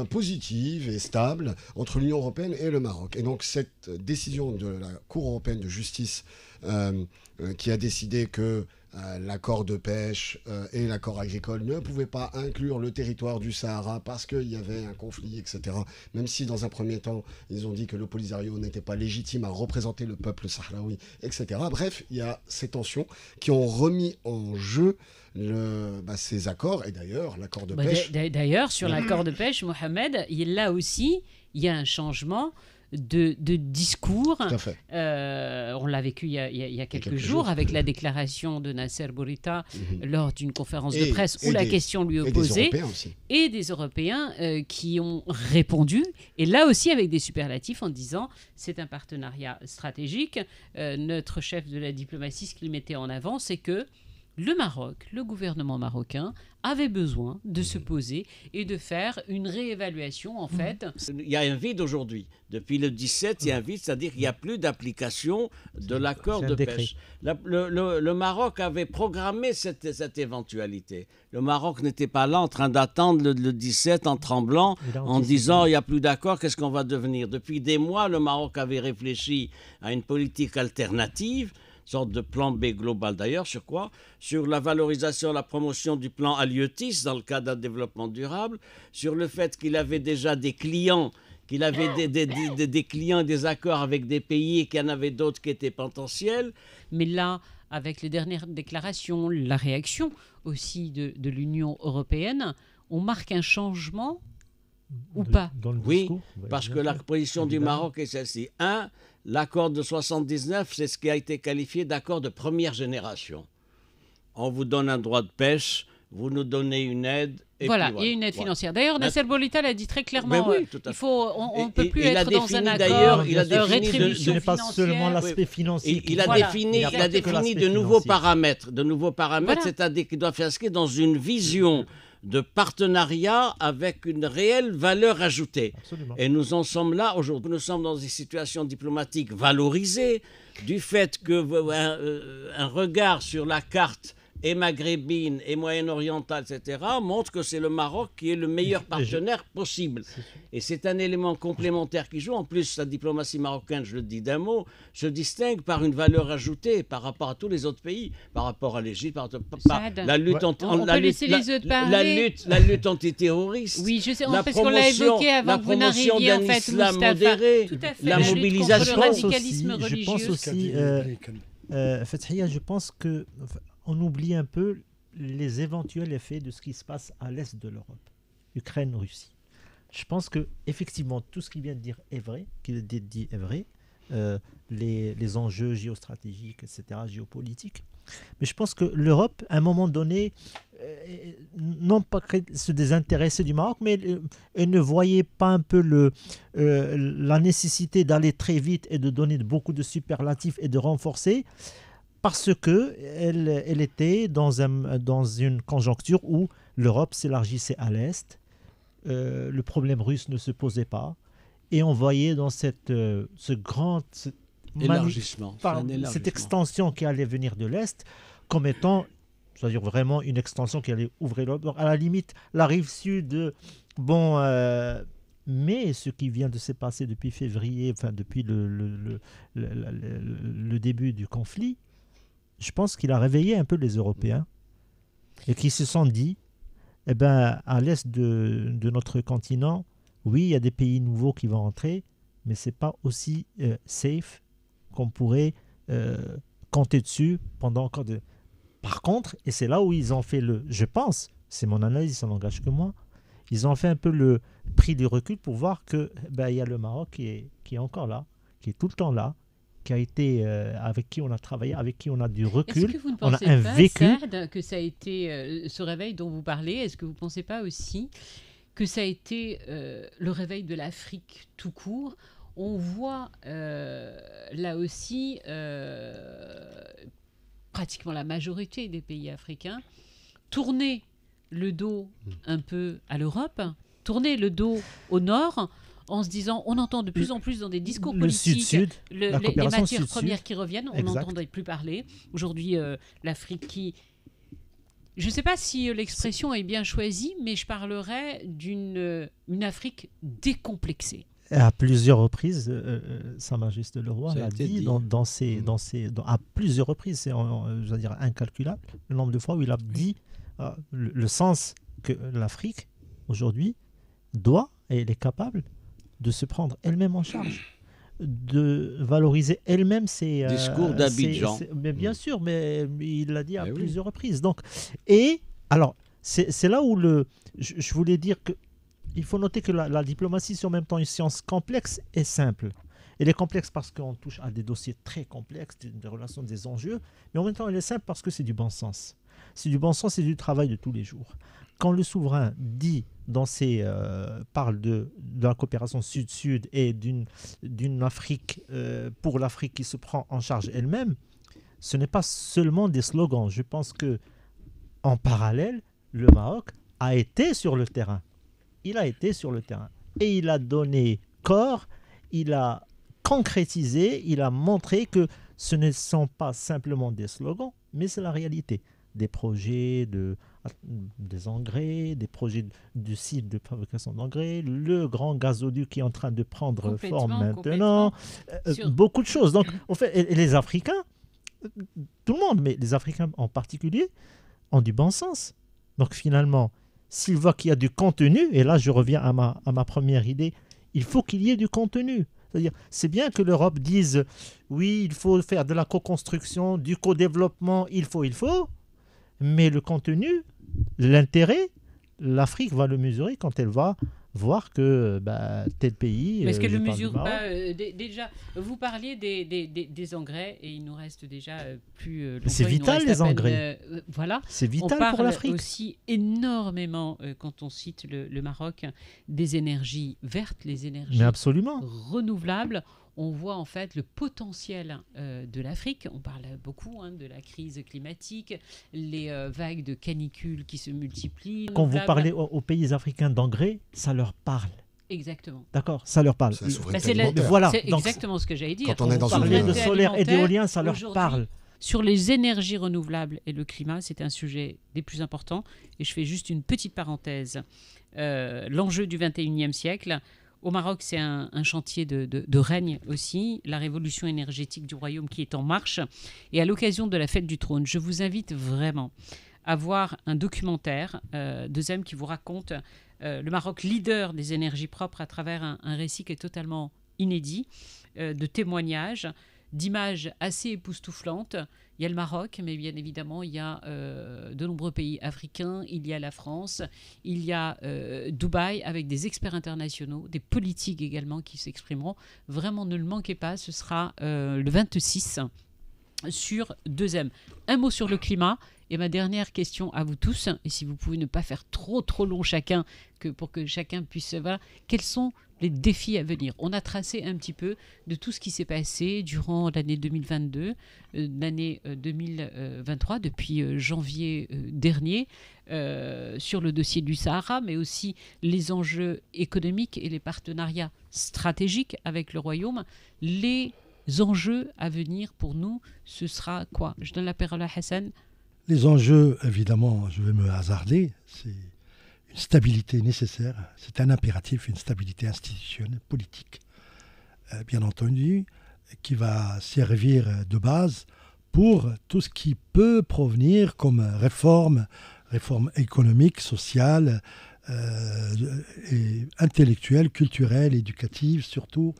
positives et stables entre l'Union européenne et le Maroc. Et donc cette décision de la Cour européenne de justice qui a décidé que l'accord de pêche et l'accord agricole ne pouvaient pas inclure le territoire du Sahara parce qu'il y avait un conflit, etc. Même si dans un premier temps, ils ont dit que le Polisario n'était pas légitime à représenter le peuple sahraoui, etc. Bref, il y a ces tensions qui ont remis en jeu ces accords, et d'ailleurs l'accord de pêche... D'ailleurs, sur l'accord de pêche, Mohamed, là aussi, il y a un changement de discours. Tout à fait. On l'a vécu il y a quelques jours avec la déclaration de Nasser Bourita lors d'une conférence de presse où la question lui est posée. Et des Européens qui ont répondu. Et là aussi avec des superlatifs en disant c'est un partenariat stratégique. Notre chef de la diplomatie, ce qu'il mettait en avant, c'est que le Maroc, le gouvernement marocain, avait besoin de se poser et de faire une réévaluation, en fait. Il y a un vide aujourd'hui. Depuis le 17, il y a un vide, c'est-à-dire qu'il n'y a plus d'application de l'accord de pêche. Le Maroc avait programmé cette éventualité. Le Maroc n'était pas là en train d'attendre le 17 en tremblant, en disant il n'y a plus d'accord, qu'est-ce qu'on va devenir? Depuis des mois, le Maroc avait réfléchi à une politique alternative, sorte de plan B global d'ailleurs, sur quoi? Sur la valorisation, la promotion du plan Halieutis dans le cadre d'un développement durable, sur le fait qu'il avait déjà des clients, qu'il avait des clients et des accords avec des pays et qu'il y en avait d'autres qui étaient potentiels. Mais là, avec les dernières déclarations, la réaction aussi de l'Union européenne, on marque un changement ou pas? Oui, parce que la position du Maroc est celle-ci. L'accord de 79, c'est ce qui a été qualifié d'accord de première génération. On vous donne un droit de pêche, vous nous donnez une aide. Voilà, il y a une aide financière. D'ailleurs, Nasser Bourita l'a dit très clairement. Oui, on ne peut plus être dans un accord de rétribution n'est pas seulement l'aspect financier. Il a défini de nouveaux paramètres. C'est-à-dire qu'il doit s'inscrire dans une vision de partenariat avec une réelle valeur ajoutée. Absolument. Et nous en sommes là aujourd'hui. Nous sommes dans des situations diplomatiques valorisées du fait qu'un regard sur la carte et maghrébine et moyen-orientale, etc., montre que c'est le Maroc qui est le meilleur partenaire possible. Et c'est un élément complémentaire qui joue. En plus, la diplomatie marocaine, je le dis d'un mot, se distingue par une valeur ajoutée par rapport à tous les autres pays, par rapport à l'Égypte, par la lutte antiterroriste, oui, je sais, parce qu'on l'a évoqué avant que vous n'arriviez, en fait, modéré, la mobilisation. Je pense aussi, Fethia, je pense que on oublie un peu les éventuels effets de ce qui se passe à l'est de l'Europe, Ukraine, Russie. Je pense que effectivement tout ce qu'il vient de dire est vrai, les enjeux géostratégiques, etc., géopolitiques. Mais je pense que l'Europe, à un moment donné, non pas se désintéresser du Maroc, mais elle ne voyait pas un peu la nécessité d'aller très vite et de donner beaucoup de superlatifs et de renforcer, parce qu'elle était dans une conjoncture où l'Europe s'élargissait à l'Est, le problème russe ne se posait pas, et on voyait dans cette extension qui allait venir de l'Est comme étant, c'est-à-dire vraiment une extension qui allait ouvrir l'Europe. À la limite, la rive sud, mais ce qui vient de se passer depuis février, enfin depuis le début du conflit, je pense qu'il a réveillé un peu les Européens et qui se sont dit, à l'est de notre continent, oui, il y a des pays nouveaux qui vont entrer, mais ce n'est pas aussi safe qu'on pourrait compter dessus pendant encore de... Par contre, et c'est là où ils ont fait je pense, c'est mon analyse, ça n'engage que moi, ils ont fait un peu le prix du recul pour voir que il y a le Maroc qui est encore là, qui est tout le temps là, qui a été avec qui on a travaillé, avec qui on a du recul. Est-ce que vous ne pensez pas, que ça a été ce réveil dont vous parlez? Est-ce que vous ne pensez pas aussi que ça a été le réveil de l'Afrique tout court? On voit là aussi pratiquement la majorité des pays africains tourner le dos un peu à l'Europe, tourner le dos au Nord, en se disant, on entend de plus en plus dans des discours le politiques Sud-Sud, les matières premières qui reviennent, on n'entendrait plus parler. Aujourd'hui, l'Afrique qui... Je ne sais pas si l'expression est bien choisie, mais je parlerais d'une Afrique décomplexée. À plusieurs reprises, Sa Majesté le Roi l'a dit à plusieurs reprises, c'est je veux dire incalculable, le nombre de fois où il a dit le sens que l'Afrique, aujourd'hui, doit et elle est capable de se prendre elle-même en charge, de valoriser elle-même ses... Discours d'Abidjan. Mais bien sûr, mais il l'a dit à plusieurs reprises. Donc, et alors, c'est là où je voulais dire que il faut noter que la diplomatie, c'est en même temps une science complexe et simple. Elle est complexe parce qu'on touche à des dossiers très complexes, des relations, des enjeux, mais en même temps, elle est simple parce que c'est du bon sens. C'est du bon sens et du travail de tous les jours. Quand le souverain dit, parle de la coopération sud-sud et d'une Afrique, pour l'Afrique qui se prend en charge elle-même, ce n'est pas seulement des slogans. Je pense que en parallèle, le Maroc a été sur le terrain. Il a été sur le terrain et il a donné corps, il a concrétisé, il a montré que ce ne sont pas simplement des slogans, mais c'est la réalité. Des projets des engrais, des projets de sites de fabrication d'engrais, le grand gazoduc qui est en train de prendre forme maintenant, beaucoup de choses. Donc, en fait, et les Africains, tout le monde, mais les Africains en particulier, ont du bon sens. Donc finalement, s'ils voient qu'il y a du contenu, et là je reviens à ma première idée, il faut qu'il y ait du contenu. C'est-à-dire, c'est bien que l'Europe dise, oui, il faut faire de la co-construction, du co-développement, il faut, mais le contenu, l'intérêt, l'Afrique va le mesurer quand elle va voir que tel pays... Mais est-ce qu'elle ne le mesure pas déjà, vous parliez des engrais et il nous reste déjà plus longtemps. C'est vital les engrais. Voilà. C'est vital pour l'Afrique. On parle aussi énormément, quand on cite le Maroc, des énergies vertes, les énergies renouvelables. On voit en fait le potentiel de l'Afrique. On parle beaucoup de la crise climatique, les vagues de canicules qui se multiplient. Quand vous parlez aux pays africains d'engrais, ça leur parle. Exactement. D'accord, ça leur parle. C'est exactement ce que j'allais dire. Quand on est dans parler de solaire et d'éolien, ça leur parle. Sur les énergies renouvelables et le climat, c'est un sujet des plus importants. Et je fais juste une petite parenthèse. L'enjeu du 21e siècle... Au Maroc, c'est un chantier de règne aussi, la révolution énergétique du royaume qui est en marche. Et à l'occasion de la fête du trône, je vous invite vraiment à voir un documentaire de Zem qui vous raconte le Maroc leader des énergies propres à travers un récit qui est totalement inédit, de témoignages, d'images assez époustouflantes. Il y a le Maroc, mais bien évidemment, il y a de nombreux pays africains, il y a la France, il y a Dubaï avec des experts internationaux, des politiques également qui s'exprimeront. Vraiment, ne le manquez pas, ce sera le 26 sur 2M. Un mot sur le climat. Et ma dernière question à vous tous, et si vous pouvez ne pas faire trop long chacun, pour que chacun puisse... Voilà, quels sont les défis à venir? On a tracé un petit peu de tout ce qui s'est passé durant l'année 2022, l'année 2023, depuis janvier dernier, sur le dossier du Sahara, mais aussi les enjeux économiques et les partenariats stratégiques avec le Royaume. Les enjeux à venir pour nous, ce sera quoi? Je donne la parole à Hassan. Les enjeux, évidemment, je vais me hasarder, c'est une stabilité nécessaire, c'est un impératif, une stabilité institutionnelle, politique, bien entendu, qui va servir de base pour tout ce qui peut provenir comme réforme économique, sociale, et intellectuelle, culturelle, éducative surtout,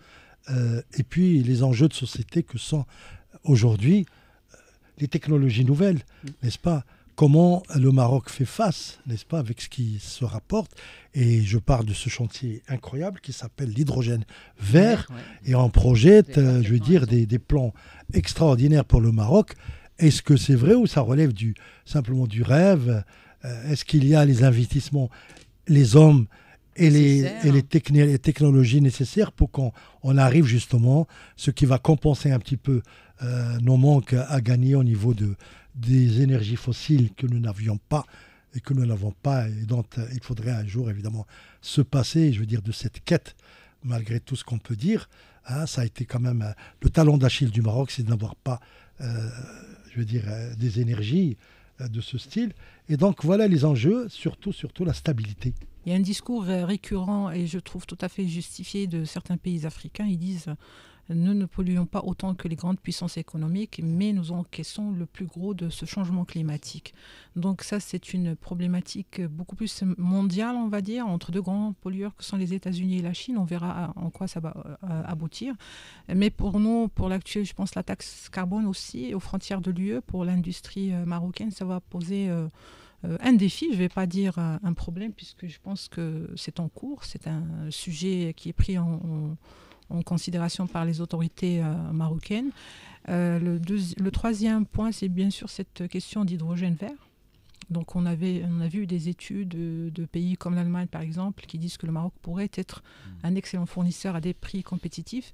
et puis les enjeux de société que sont aujourd'hui les technologies nouvelles, n'est-ce pas? Comment le Maroc fait face, n'est-ce pas, avec ce qui se rapporte. Et je parle de ce chantier incroyable qui s'appelle l'hydrogène vert. Et on projette, je veux dire, des plans extraordinaires pour le Maroc. Est-ce que c'est vrai ou ça relève simplement du rêve? Est-ce qu'il y a les investissements, les hommes et les technologies nécessaires pour qu'on arrive justement, ce qui va compenser un petit peu nos manques à gagner au niveau des énergies fossiles que nous n'avions pas et dont il faudrait un jour évidemment se passer, je veux dire, de cette quête malgré tout ce qu'on peut dire, ça a été quand même le talon d'Achille du Maroc, c'est de n'avoir pas, des énergies de ce style. Et donc voilà les enjeux, surtout la stabilité. Il y a un discours récurrent et je trouve tout à fait justifié de certains pays africains. Ils disent nous ne polluons pas autant que les grandes puissances économiques, mais nous encaissons le plus gros de ce changement climatique. Donc ça, c'est une problématique beaucoup plus mondiale, on va dire, entre deux grands pollueurs que sont les États-Unis et la Chine. On verra en quoi ça va aboutir. Mais pour nous, pour l'actuel, je pense la taxe carbone aussi, aux frontières de l'UE, pour l'industrie marocaine, ça va poser un défi, je ne vais pas dire un problème, puisque je pense que c'est en cours. C'est un sujet qui est pris en considération par les autorités marocaines. Le troisième point, c'est bien sûr cette question d'hydrogène vert. Donc on a vu des études de pays comme l'Allemagne, par exemple, qui disent que le Maroc pourrait être un excellent fournisseur à des prix compétitifs.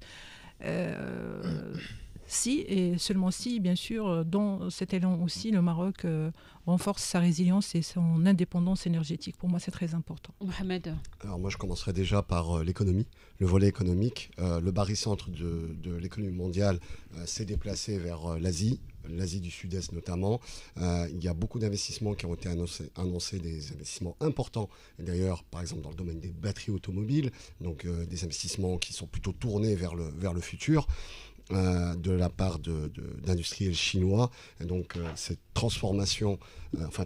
Si, et seulement si, bien sûr, dans cet élan aussi, le Maroc renforce sa résilience et son indépendance énergétique. Pour moi, c'est très important. Mohamed. Alors moi, je commencerai déjà par l'économie, le volet économique. Le barycentre de l'économie mondiale s'est déplacé vers l'Asie du Sud-Est notamment. Il y a beaucoup d'investissements qui ont été annoncés, des investissements importants. Et d'ailleurs, par exemple, dans le domaine des batteries automobiles, donc des investissements qui sont plutôt tournés vers le futur. De la part d'industriels chinois. Et donc cette transformation,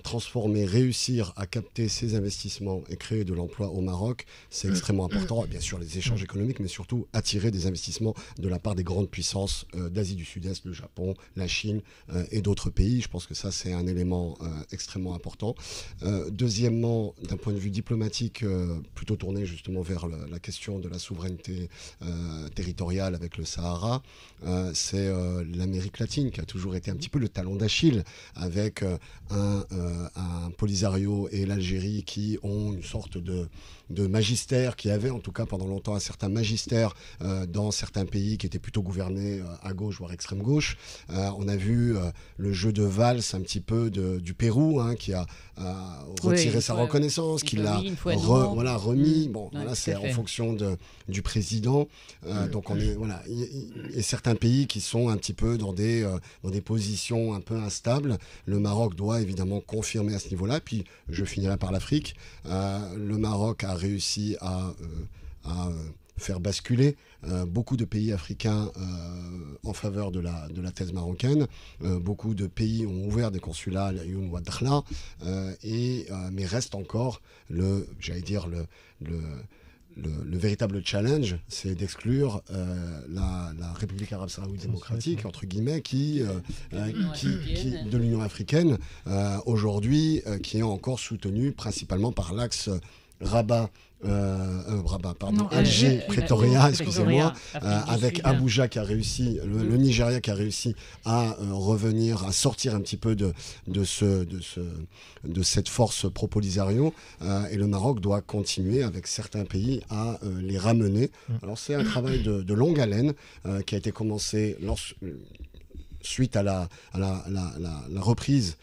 transformer, réussir à capter ces investissements et créer de l'emploi au Maroc, c'est extrêmement important. Et bien sûr les échanges économiques, mais surtout attirer des investissements de la part des grandes puissances d'Asie du Sud-Est, le Japon, la Chine et d'autres pays. Je pense que ça, c'est un élément extrêmement important. Deuxièmement, d'un point de vue diplomatique, plutôt tourné justement vers la question de la souveraineté territoriale avec le Sahara. C'est l'Amérique latine qui a toujours été un petit peu le talon d'Achille, avec un Polisario et l'Algérie qui ont une sorte de magistère, qui avait en tout cas pendant longtemps un certain magistère dans certains pays qui étaient plutôt gouvernés à gauche voire extrême gauche. On a vu le jeu de valse un petit peu du Pérou, qui a retiré sa reconnaissance, qui l'a remis. Bon, voilà, c'est en fonction du président. Donc on est et certains pays qui sont un petit peu dans des positions un peu instables. Le Maroc doit évidemment confirmer à ce niveau-là. Puis je finirai par l'Afrique. Le Maroc a réussi à faire basculer beaucoup de pays africains en faveur de la thèse marocaine. Beaucoup de pays ont ouvert des consulats à Laayoune ou à Dakhla, mais reste encore le véritable challenge, c'est d'exclure la République arabe saoudite démocratique, entre guillemets, de l'Union africaine, aujourd'hui, qui est encore soutenue principalement par l'axe Alger, Pretoria, excusez-moi, avec Abuja qui a réussi, le Nigeria qui a réussi à revenir, à sortir un petit peu de cette force pro-Polisario, et le Maroc doit continuer avec certains pays à les ramener. Alors c'est un travail de longue haleine qui a été commencé suite à la reprise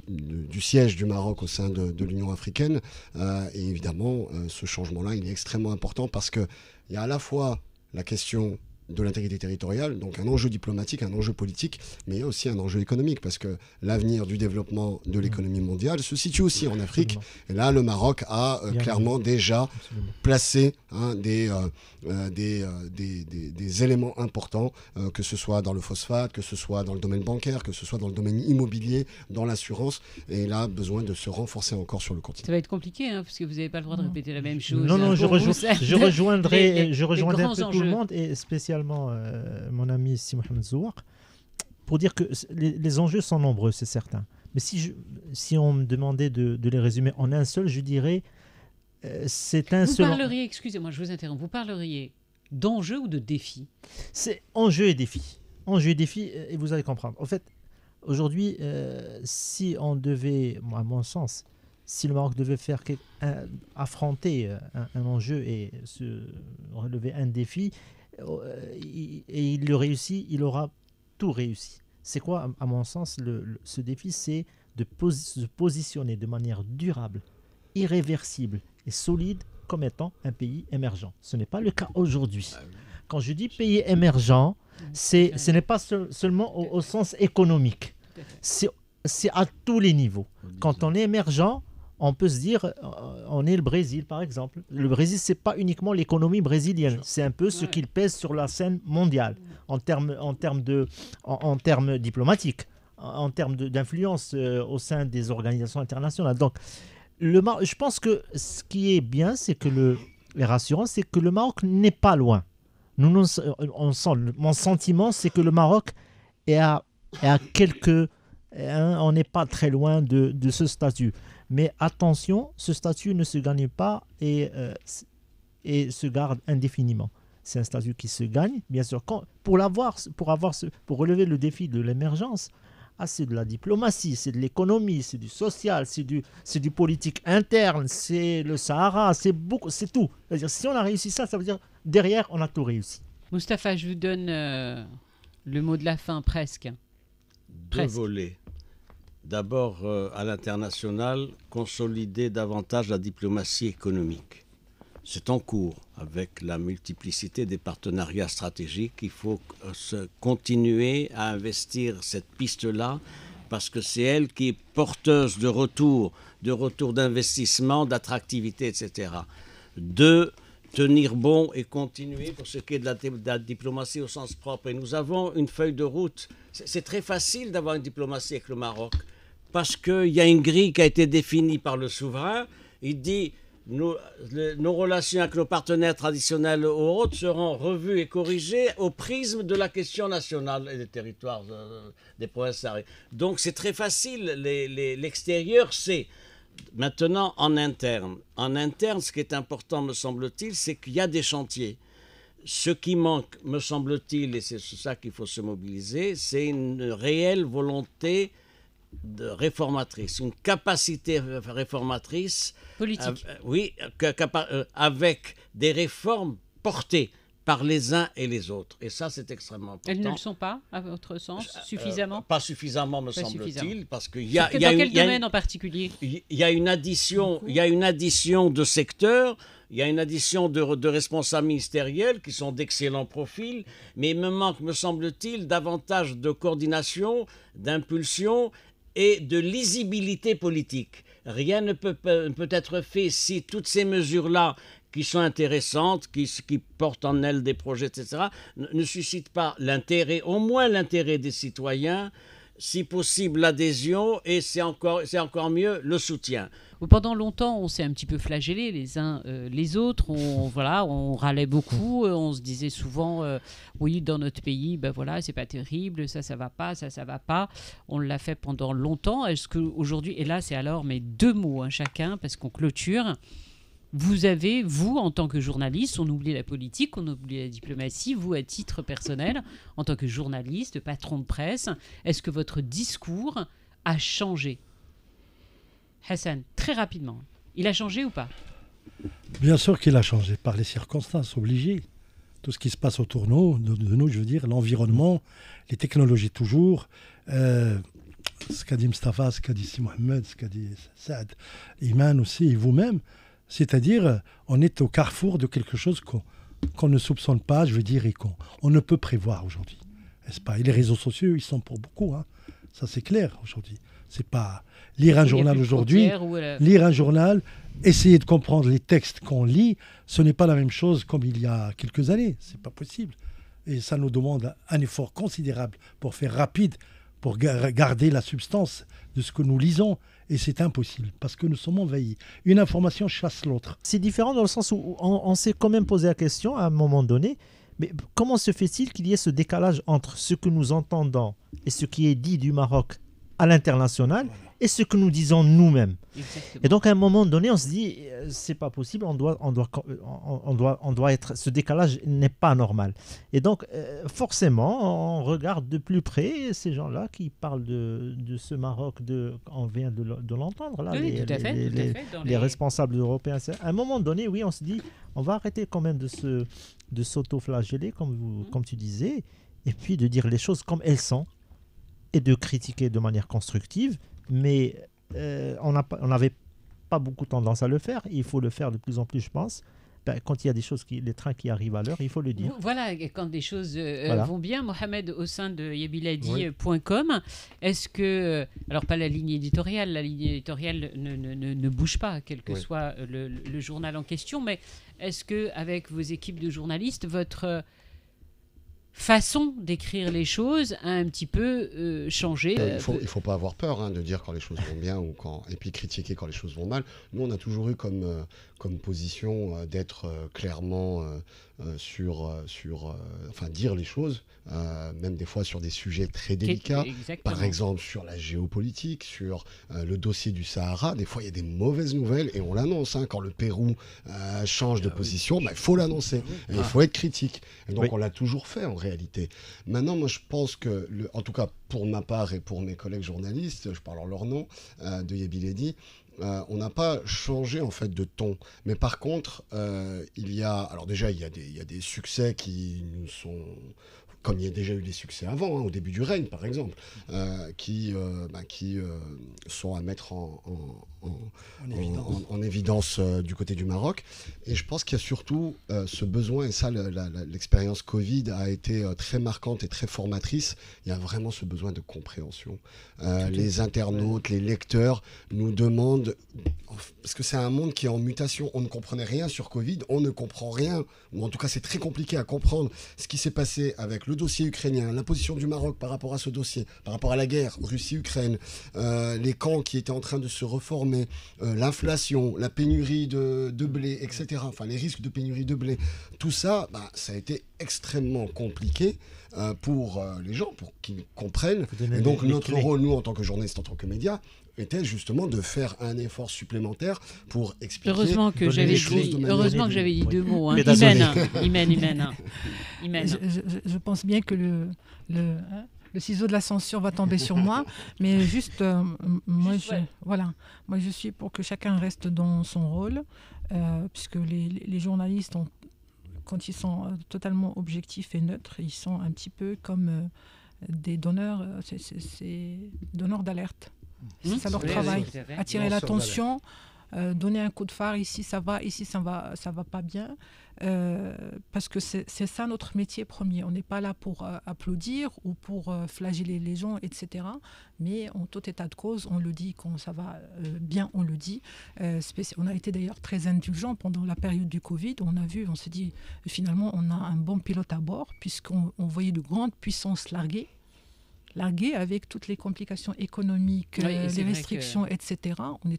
du siège du Maroc au sein de l'Union africaine. Et évidemment, ce changement-là, il est extrêmement important parce qu'il y a à la fois la question de l'intégrité territoriale, donc un enjeu diplomatique, un enjeu politique, mais il y a aussi un enjeu économique, parce que l'avenir du développement de l'économie mondiale se situe aussi en Afrique. Et là, le Maroc a clairement déjà placé des éléments importants, que ce soit dans le phosphate, que ce soit dans le domaine bancaire, que ce soit dans le domaine immobilier, dans l'assurance, et il a besoin de se renforcer encore sur le continent. Ça va être compliqué, parce que vous n'avez pas le droit de répéter la même chose. Non, je rejoindrai un peu tout le monde, et spécialement mon ami Mohamed Zouak, pour dire que les enjeux sont nombreux, c'est certain. Mais si on me demandait de les résumer en un seul, je dirais c'est un seul... Excusez-moi, je vous interromps, vous parleriez d'enjeux ou de défis? C'est enjeux et défis. Enjeux et défis, et vous allez comprendre. En fait, aujourd'hui, si on devait, à mon sens, si le Maroc devait affronter un enjeu et relever un défi, et il le réussit, il aura tout réussi. C'est quoi, à mon sens, ce défi? C'est de se positionner de manière durable, irréversible et solide comme étant un pays émergent. Ce n'est pas le cas aujourd'hui. Quand je dis pays émergent, ce n'est pas seulement au sens économique. C'est à tous les niveaux. Quand on est émergent, on peut se dire, on est le Brésil par exemple. Le Brésil, ce n'est pas uniquement l'économie brésilienne, c'est un peu ce qu'il pèse sur la scène mondiale en termes diplomatiques, en termes d'influence au sein des organisations internationales. Donc, je pense que ce qui est bien, c'est que les rassurants, c'est que le Maroc n'est pas loin. Mon sentiment, c'est que le Maroc est à quelques... on n'est pas très loin de ce statut. Mais attention, ce statut ne se gagne pas et se garde indéfiniment. C'est un statut qui se gagne, bien sûr. Pour relever le défi de l'émergence, c'est de la diplomatie, c'est de l'économie, c'est du social, c'est du politique interne, c'est le Sahara, c'est tout. C'est-à-dire, si on a réussi ça, ça veut dire derrière, on a tout réussi. Mustapha, je vous donne le mot de la fin, presque. Deux volets. D'abord, à l'international, consolider davantage la diplomatie économique. C'est en cours avec la multiplicité des partenariats stratégiques. Il faut continuer à investir cette piste-là parce que c'est elle qui est porteuse de retour d'investissement, d'attractivité, etc. Deux, tenir bon et continuer pour ce qui est de la diplomatie au sens propre. Et nous avons une feuille de route. C'est très facile d'avoir une diplomatie avec le Maroc parce qu'il y a une grille qui a été définie par le souverain. Il dit... Nos relations avec nos partenaires traditionnels ou autres seront revues et corrigées au prisme de la question nationale et des territoires des provinces. Donc c'est très facile. L'extérieur, c'est maintenant en interne. En interne, ce qui est important, me semble-t-il, c'est qu'il y a des chantiers. Ce qui manque, me semble-t-il, et c'est sur ça qu'il faut se mobiliser, c'est une réelle volonté réformatrice, une capacité réformatrice politique. Avec des réformes portées par les uns et les autres. Et ça, c'est extrêmement important. Elles ne le sont pas, à votre sens, suffisamment pas suffisamment, me semble-t-il, parce qu'il y a... Dans quel domaine en particulier ? Il y a une addition de secteurs, il y a une addition de responsables ministériels qui sont d'excellents profils, mais il me manque, me semble-t-il, davantage de coordination, d'impulsion et de lisibilité politique. Rien ne peut être fait si toutes ces mesures-là, qui sont intéressantes, qui portent en elles des projets, etc., ne suscitent pas l'intérêt, au moins l'intérêt des citoyens, si possible l'adhésion, et c'est encore mieux le soutien. Pendant longtemps, on s'est un petit peu flagellés les uns les autres. On râlait beaucoup. On se disait souvent, oui, dans notre pays, c'est pas terrible, ça va pas, ça va pas. On l'a fait pendant longtemps. Est-ce qu'aujourd'hui, et là, c'est alors, mais deux mots chacun, parce qu'on clôture. Vous avez, vous, en tant que journaliste, on oublie la politique, on oublie la diplomatie, vous, à titre personnel, en tant que journaliste, patron de presse, est-ce que votre discours a changé ? Hassan, très rapidement, il a changé ou pas ? Bien sûr qu'il a changé, par les circonstances obligées. Tout ce qui se passe autour de nous, je veux dire, l'environnement, les technologies toujours, ce qu'a dit Mustapha, ce qu'a dit Si Mohamed, ce qu'a dit Saad, Iman aussi, et vous-même. C'est-à-dire, on est au carrefour de quelque chose qu'on ne soupçonne pas, je veux dire, et qu'on ne peut prévoir aujourd'hui. N'est-ce pas ? Et les réseaux sociaux, ils sont pour beaucoup. Ça, c'est clair aujourd'hui. C'est pas lire un journal aujourd'hui, lire un journal, essayer de comprendre les textes qu'on lit, ce n'est pas la même chose comme il y a quelques années. C'est pas possible. Et ça nous demande un effort considérable pour faire rapide, pour garder la substance de ce que nous lisons. Et c'est impossible, parce que nous sommes envahis. Une information chasse l'autre. C'est différent dans le sens où on s'est quand même posé la question à un moment donné, mais comment se fait-il qu'il y ait ce décalage entre ce que nous entendons et ce qui est dit du Maroc à l'international et ce que nous disons nous-mêmes. Exactement. Et donc à un moment donné, on se dit c'est pas possible, on doit être, ce décalage n'est pas normal. Et donc forcément, on regarde de plus près ces gens-là qui parlent de ce Maroc, on vient de l'entendre là, oui, les responsables européens. À un moment donné, oui, on se dit on va arrêter quand même de s'auto-flageller comme tu disais, et puis de dire les choses comme elles sont et de critiquer de manière constructive, mais on n'avait pas beaucoup tendance à le faire. Il faut le faire de plus en plus, je pense. Quand il y a des choses, les trains qui arrivent à l'heure, il faut le dire. Voilà, quand des choses vont bien. Mohamed, au sein de yabiladi.com, est-ce que, alors pas la ligne éditoriale ne bouge pas, quel que soit le journal en question, mais est-ce que avec vos équipes de journalistes, votre façon d'écrire les choses a un petit peu changé? Il faut pas avoir peur de dire quand les choses vont bien et puis critiquer quand les choses vont mal. Nous, on a toujours eu comme position d'être clairement enfin dire les choses, même des fois sur des sujets très délicats. Exactement. Par exemple sur la géopolitique, sur le dossier du Sahara. Des fois, il y a des mauvaises nouvelles et on l'annonce. Quand le Pérou change de position, il faut l'annoncer. Et il faut être critique. Et donc, on l'a toujours fait en réalité. Maintenant, moi, je pense que, en tout cas pour ma part et pour mes collègues journalistes, je parle en leur nom, de Yabiledi, on n'a pas changé en fait de ton, mais par contre il y a des succès qui nous sont, comme il y a déjà eu des succès avant, au début du règne par exemple, qui sont à mettre en évidence du côté du Maroc. Et je pense qu'il y a surtout ce besoin, et ça l'expérience Covid a été très marquante et très formatrice, il y a vraiment ce besoin de compréhension. Les internautes, les lecteurs nous demandent, parce que c'est un monde qui est en mutation, on ne comprenait rien sur Covid, on ne comprend rien, ou en tout cas c'est très compliqué à comprendre ce qui s'est passé avec le dossier ukrainien, la position du Maroc par rapport à ce dossier, par rapport à la guerre Russie-Ukraine, les camps qui étaient en train de se reformer, l'inflation, la pénurie de blé, etc. Enfin, les risques de pénurie de blé. Tout ça, ça a été extrêmement compliqué pour les gens, pour qu'ils comprennent. Et donc, notre rôle, nous, en tant que journalistes, en tant que médias, était justement de faire un effort supplémentaire pour expliquer les choses de manière... Heureusement que j'avais dit 2 mots. Imen. Je pense bien que le ciseau de la censure va tomber sur moi, mais juste, moi je suis pour que chacun reste dans son rôle, puisque les journalistes, quand ils sont totalement objectifs et neutres, ils sont un petit peu comme des donneurs, c'est donneurs d'alerte. C'est ça leur travail, attirer l'attention, donner un coup de phare, ici ça va pas bien, parce que c'est ça notre métier premier. On n'est pas là pour applaudir ou pour flageller les gens, etc. Mais en tout état de cause, on le dit quand ça va bien, on le dit. On a été d'ailleurs très indulgents pendant la période du Covid. On s'est dit finalement on a un bon pilote à bord, puisqu'on voyait de grandes puissances larguer avec toutes les complications économiques, les restrictions, etc. On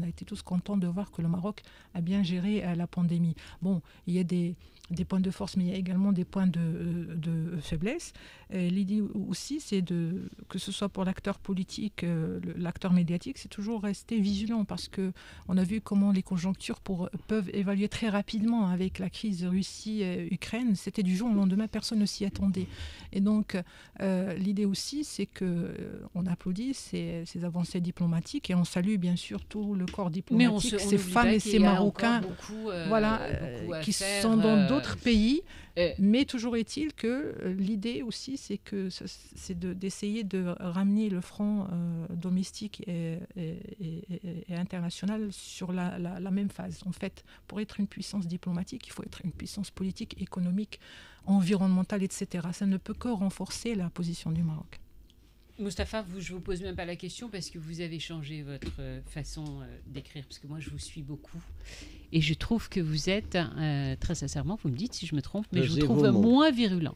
a été tous contents de voir que le Maroc a bien géré la pandémie. Bon, il y a des points de force, mais il y a également des points de faiblesse. L'idée aussi, c'est que ce soit pour l'acteur politique, l'acteur médiatique, c'est toujours rester vigilant, parce qu'on a vu comment les conjonctures peuvent évaluer très rapidement avec la crise Russie-Ukraine. C'était du jour au lendemain, personne ne s'y attendait. Et donc, l'idée aussi, c'est qu'on applaudit ces avancées diplomatiques, et on salue bien sûr tout le corps diplomatique, ces femmes et ces Marocains qui sont dans d'autres pays. Mais toujours est-il que l'idée aussi, c'est d'essayer de ramener le front domestique et international sur la même phase. En fait, pour être une puissance diplomatique, il faut être une puissance politique, économique, environnementale, etc. Ça ne peut que renforcer la position du Maroc. Moustapha, je ne vous pose même pas la question, parce que vous avez changé votre façon d'écrire, parce que moi je vous suis beaucoup, et je trouve que vous êtes, très sincèrement, vous me dites si je me trompe, mais je vous trouve moins virulent.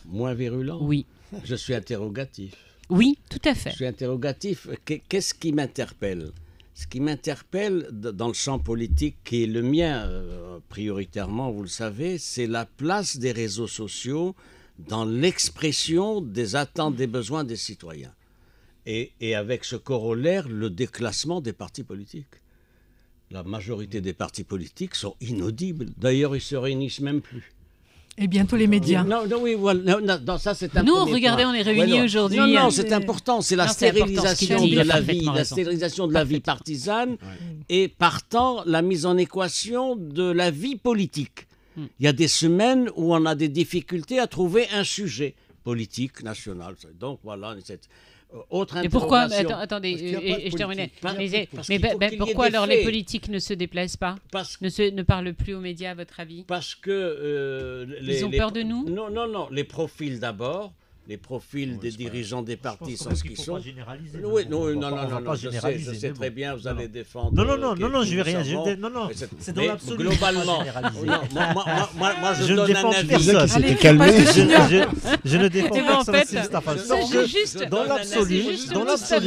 Moins virulent ? Oui. Je suis interrogatif. Oui, tout à fait. Je suis interrogatif. Qu'est-ce qui m'interpelle ? Ce qui m'interpelle dans le champ politique, qui est le mien prioritairement, vous le savez, c'est la place des réseaux sociaux dans l'expression des attentes, des besoins des citoyens. Et avec ce corollaire, le déclassement des partis politiques. La majorité des partis politiques sont inaudibles. D'ailleurs, ils ne se réunissent même plus. Et bientôt les médias. Non, ça c'est un Nous, premier regardez, point. on est réunis aujourd'hui. Non, c'est important. C'est la stérilisation de la vie partisane et partant la mise en équation de la vie politique. Il y a des semaines où on a des difficultés à trouver un sujet politique national. Donc voilà, Autre Et pourquoi interrogation. Attendez, Parce qu'il y a pas de je terminais. politique. Parce Mais qu'il faut qu'il y ait pourquoi des alors les faits. politiques ne se déplacent pas, Parce ne parlent plus aux médias, à votre avis? Parce que Ils ont peur de nous? Non. Les profils d'abord. Les profils des dirigeants des partis sont ce qu'ils sont. Généraliser. Oui, non, je sais très bien, vous allez défendre. Non, je vais rien. Non, C'est dans mais l'absolu. globalement, moi, je Je ne donne défends un avis. personne. C'était calmé. Je ne défends Eh ben, en personne. fait, c'est Mustafa. c'est juste Dans l'absolu, dans l'absolu,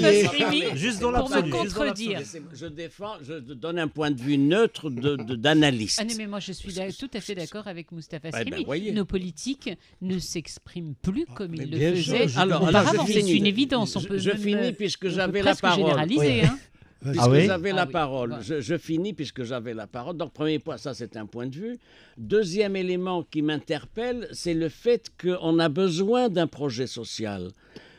juste dans pour me l'absolu. contredire. Je donne un point de vue neutre d'analyste. Ah non, mais moi je suis tout à fait d'accord avec Moustapha ben, Srimi. voyez. Nos politiques ne s'expriment plus comme ils le bien sûr. faisaient Alors, auparavant. je C'est finis. une évidence. On peut Je même, finis puisque on peut j'avais la presque parole. généraliser, hein. Puisque j'avais la oui. parole. Voilà. Je finis puisque j'avais la parole. Donc, premier point, ça c'est un point de vue. Deuxième élément qui m'interpelle, c'est le fait qu'on a besoin d'un projet social.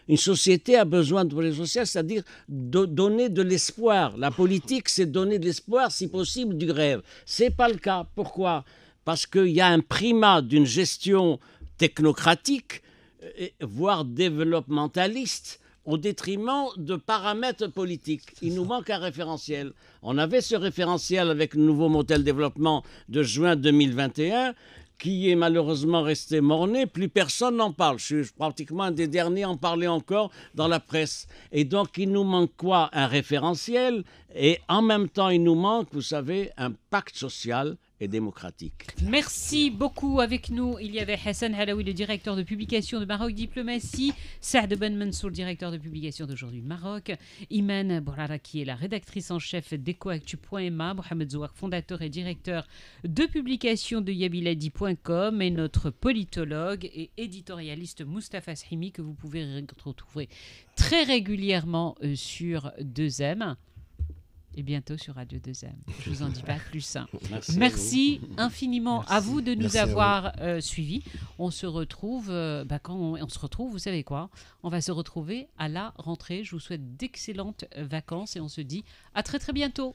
Une société a besoin de projet social, c'est-à-dire donner de l'espoir. La politique, c'est donner de l'espoir, si possible, du rêve. Ce n'est pas le cas. Pourquoi ? Parce qu'il y a un primat d'une gestion technocratique, voire développementaliste, au détriment de paramètres politiques. Il nous manque un référentiel. On avait ce référentiel avec le nouveau modèle de développement de juin 2021, qui est malheureusement resté mort-né. Plus personne n'en parle. Je suis pratiquement un des derniers à en parler encore dans la presse. Et donc, il nous manque quoi ? Un référentiel. Et en même temps, il nous manque, vous savez, un pacte social et démocratique. Merci beaucoup. Avec nous, il y avait Hassan Halaoui, le directeur de publication de Maroc Diplomatie, Saad Ben Mansour, directeur de publication d'Aujourd'hui Maroc, Iman Bourara, qui est la rédactrice en chef d'EcoActu.ma, Mohamed Zouak, fondateur et directeur de publication de yabiladi.com, et notre politologue et éditorialiste Moustapha Srimi, que vous pouvez retrouver très régulièrement sur 2M. Et bientôt sur Radio 2M. Je ne vous en dis pas plus. Merci infiniment à vous de nous avoir suivis. On se retrouve, quand on se retrouve, vous savez quoi ? On va se retrouver à la rentrée. Je vous souhaite d'excellentes vacances et on se dit à très très bientôt.